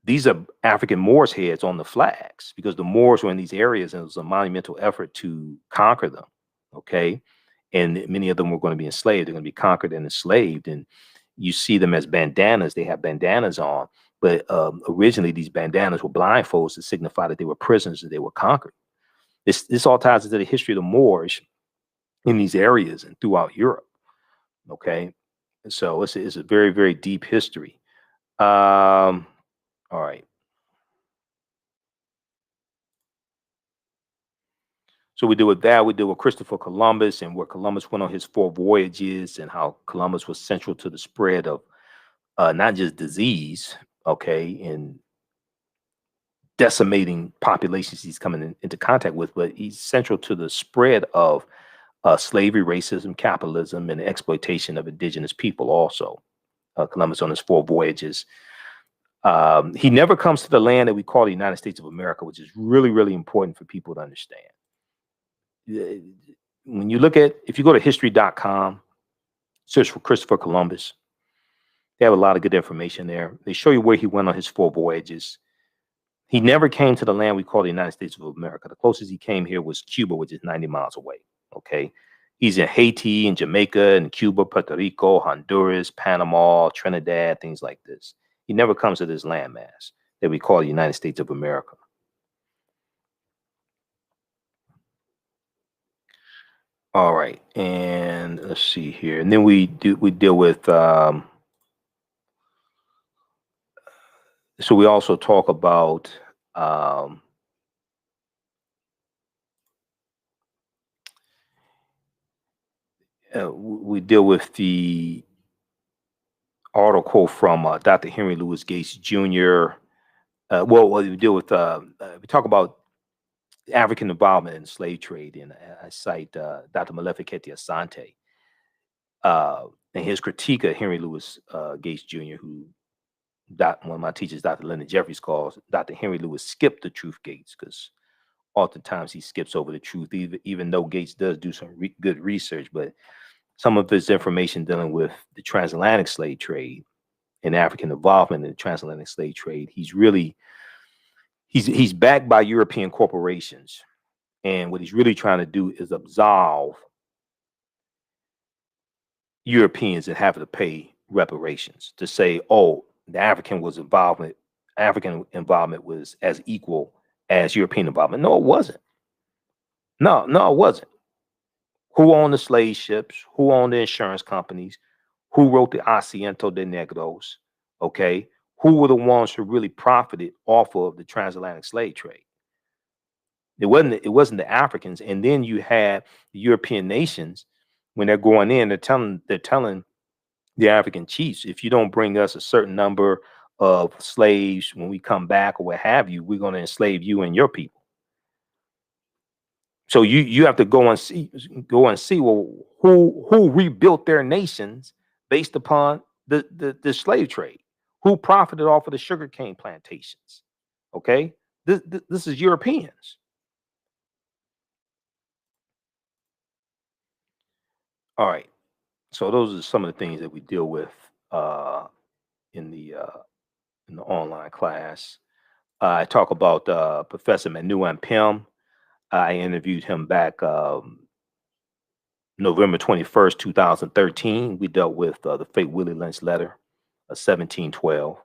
These are African Moors' heads on the flags, because the Moors were in these areas and it was a monumental effort to conquer them. Okay. And many of them were going to be enslaved. They're going to be conquered and enslaved. And you see them as bandanas. They have bandanas on. But originally, these bandanas were blindfolds to signify that they were prisoners, that they were conquered. This all ties into the history of the Moors in these areas and throughout Europe. Okay. So it's a very, very deep history. All right. So we deal with that. We deal with Christopher Columbus and where Columbus went on his 4 voyages and how Columbus was central to the spread of not just disease, okay, and decimating populations he's coming into contact with, but he's central to the spread of slavery, racism, capitalism, and the exploitation of indigenous people also. Columbus on his 4 voyages. He never comes to the land that we call the United States of America, which is really, really important for people to understand. When you look at, if you go to history.com, search for Christopher Columbus, they have a lot of good information there. They show you where he went on his 4 voyages. He never came to the land we call the United States of America. The closest he came here was Cuba, which is 90 miles away. Okay. He's in Haiti and Jamaica and Cuba, Puerto Rico, Honduras, Panama, Trinidad, things like this. He never comes to this landmass that we call the United States of America. All right, and let's see here, and then we deal with So we also talk about um, we deal with the article from Dr. Henry Louis Gates Jr. We deal with we talk about African involvement in the slave trade, and I cite Dr. Malefikete Asante and his critique of Henry Louis Gates Jr., who one of my teachers, Dr. Leonard Jeffries, calls Dr. Henry Louis skipped the truth gates, because oftentimes he skips over the truth, even though Gates does do some good research. But some of his information dealing with the transatlantic slave trade and African involvement in the transatlantic slave trade, he's backed by European corporations, and what he's really trying to do is absolve Europeans that have to pay reparations, to say, oh, the African involvement was as equal as European involvement. No, it wasn't. No, it wasn't. Who owned the slave ships? Who owned the insurance companies? Who wrote the Asiento de Negros? Okay. Who were the ones who really profited off of the transatlantic slave trade? It wasn't the Africans. And then you had the European nations, when they're going in, they're telling the African chiefs, if you don't bring us a certain number of slaves when we come back or what have you, we're going to enslave you and your people. So you have to go and see well, who rebuilt their nations based upon the slave trade, who profited off of the sugarcane plantations. Okay, this is Europeans. All right, so those are some of the things that we deal with in the uh, in the online class. I talk about Professor Manu Ampem. I interviewed him back November 21st, 2013. We dealt with the fake Willie Lynch letter of 1712.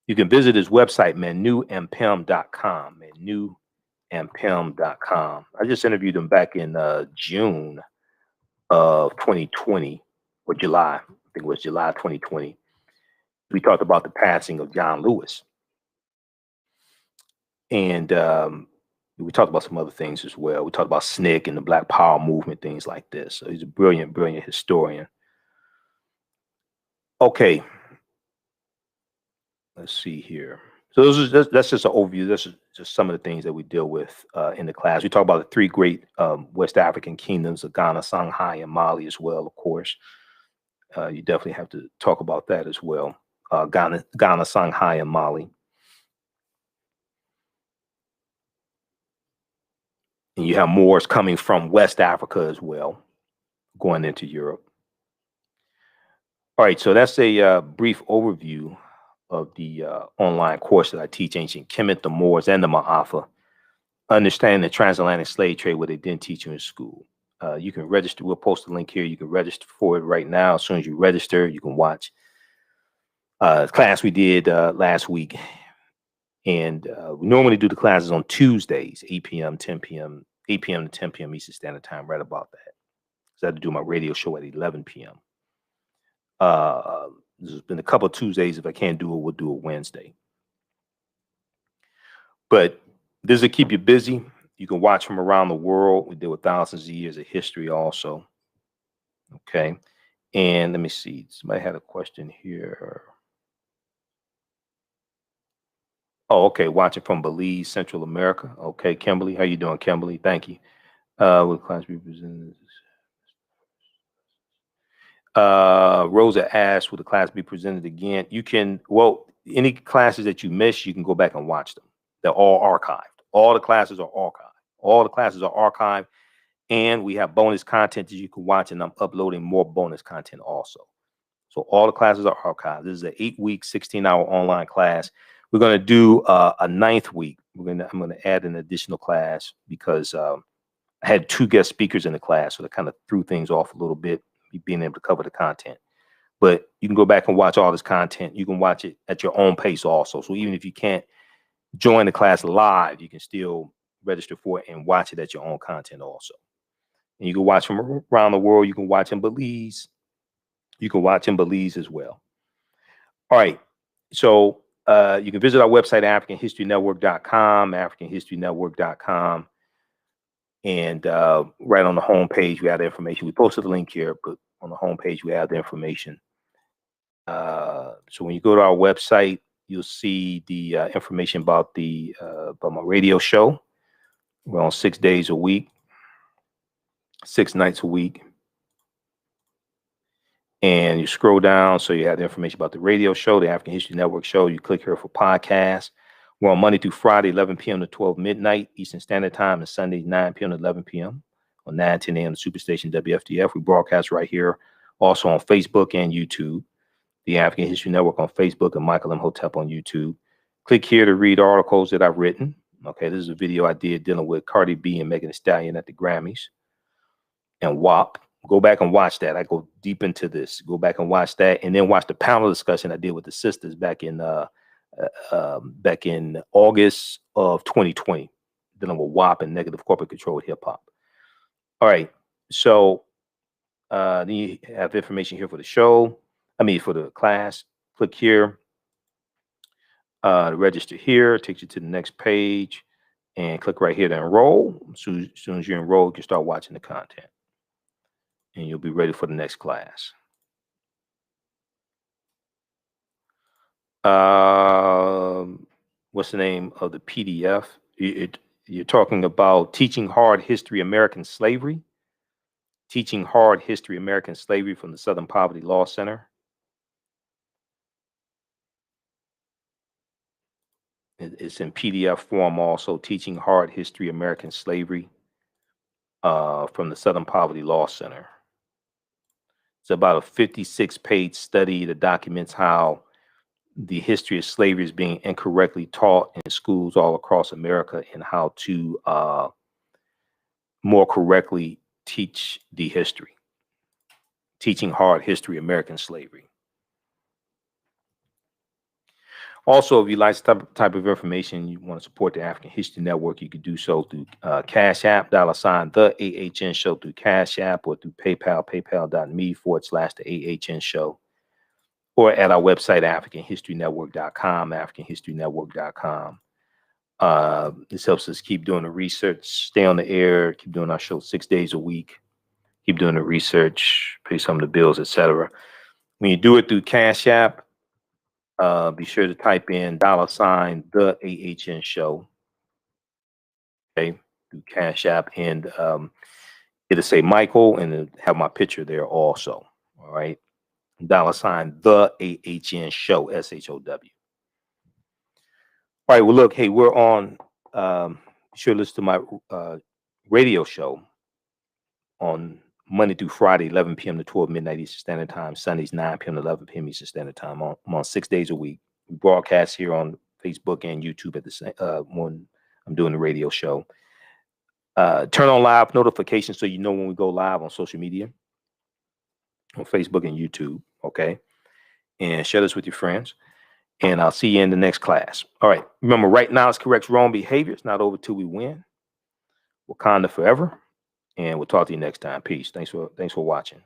You can visit his website, manuampem.com. Manuampem.com. I just interviewed him back in June of 2020, or July. I think it was July 2020. We talked about the passing of John Lewis. And we talked about some other things as well. We talked about SNCC and the Black Power movement, things like this. So he's a brilliant, brilliant historian. Okay, let's see here. So that's just an overview. That's just some of the things that we deal with in the class. We talk about the three great West African kingdoms of Ghana, Songhai, and Mali as well, of course. You definitely have to talk about that as well. Ghana, Songhai, and Mali. And you have Moors coming from West Africa as well, going into Europe. All right, so that's a brief overview of the online course that I teach, Ancient Kemet, the Moors, and the Maafa. Understanding the transatlantic slave trade, what they didn't teach you in school. You can register. We'll post a link here. You can register for it right now. As soon as you register, you can watch class we did last week. And we normally do the classes on Tuesdays, 8 p.m., 10 p.m., 8 p.m. to 10 p.m. Eastern Standard Time, right about that. So I had to do my radio show at 11 p.m. There's been a couple of Tuesdays. If I can't do it, we'll do it Wednesday. But this will keep you busy. You can watch from around the world. We deal with thousands of years of history also. Okay. And let me see. Somebody had a question here. Oh, okay. Watching from Belize, Central America. Okay, Kimberly. How you doing, Kimberly? Thank you. Will class be presented? Rosa asked, will the class be presented again? You can, well, any classes that you miss, you can go back and watch them. They're all archived. All the classes are archived. All the classes are archived. And we have bonus content that you can watch, and I'm uploading more bonus content also. So all the classes are archived. This is an 8-week, 16-hour online class. We're going to do a 9th week. I'm going to add an additional class because I had 2 guest speakers in the class, so that kind of threw things off a little bit, being able to cover the content. But you can go back and watch all this content. You can watch it at your own pace also. So even if you can't join the class live, you can still register for it and watch it at your own content also. And you can watch from around the world. You can watch in Belize. You can watch in Belize as well. All right. So You can visit our website, AfricanHistoryNetwork.com, AfricanHistoryNetwork.com. And right on the home page, we have the information. We posted the link here, but on the home page, we have the information. So when you go to our website, you'll see the information about my radio show. We're on 6 days a week, 6 nights a week. And you scroll down, so you have the information about the radio show, the African History Network show. You click here for podcasts. We're on Monday through Friday, 11 p.m. to 12 midnight Eastern Standard Time, and Sunday, 9 p.m. to 11 p.m. on 9:10 a.m. Superstation WFDF. We broadcast right here, also on Facebook and YouTube. The African History Network on Facebook and Michael Imhotep on YouTube. Click here to read articles that I've written. Okay, this is a video I did dealing with Cardi B and Megan Thee Stallion at the Grammys and WAP. Go back and watch that. I go deep into this. Go back and watch that, and then watch the panel discussion I did with the sisters back in August of 2020, dealing with WAP and negative corporate control hip hop. All right, so then you have information here for the show. For the class. Click here to register here. Takes you to the next page, and click right here to enroll. As soon as you enroll, you can start watching the content, and you'll be ready for the next class. What's the name of the PDF? You're talking about Teaching Hard History American Slavery. Teaching Hard History American Slavery from the Southern Poverty Law Center. It's in PDF form also, Teaching Hard History American Slavery from the Southern Poverty Law Center. It's about a 56-page study that documents how the history of slavery is being incorrectly taught in schools all across America, and how to more correctly teach the history. Teaching Hard History American Slavery. Also, if you like this type of information, you want to support the African History Network, you can do so through Cash App, $the AHN Show, through Cash App, or through PayPal, paypal.me/the AHN Show, or at our website, AfricanHistoryNetwork.com, AfricanHistoryNetwork.com. This helps us keep doing the research, stay on the air, keep doing our show 6 days a week, keep doing the research, pay some of the bills, etc. When you do it through Cash App, be sure to type in $the AHN Show, okay, through Cash App, and it'll say Michael, and it'll have my picture there also. All right, $the AHN Show, SHOW. All right, well, look, hey, we're on. Be sure to listen to my radio show on Monday through Friday, 11 p.m. to 12 midnight Eastern Standard Time. Sundays, 9 p.m. to 11 p.m. Eastern Standard Time. I'm on 6 days a week. We broadcast here on Facebook and YouTube at the same when I'm doing the radio show. Turn on live notifications so you know when we go live on social media, on Facebook and YouTube. Okay, and share this with your friends. And I'll see you in the next class. All right. Remember, right now it's corrects wrong behavior. It's not over till we win. Wakanda forever. And we'll talk to you next time. Peace. Thanks for watching.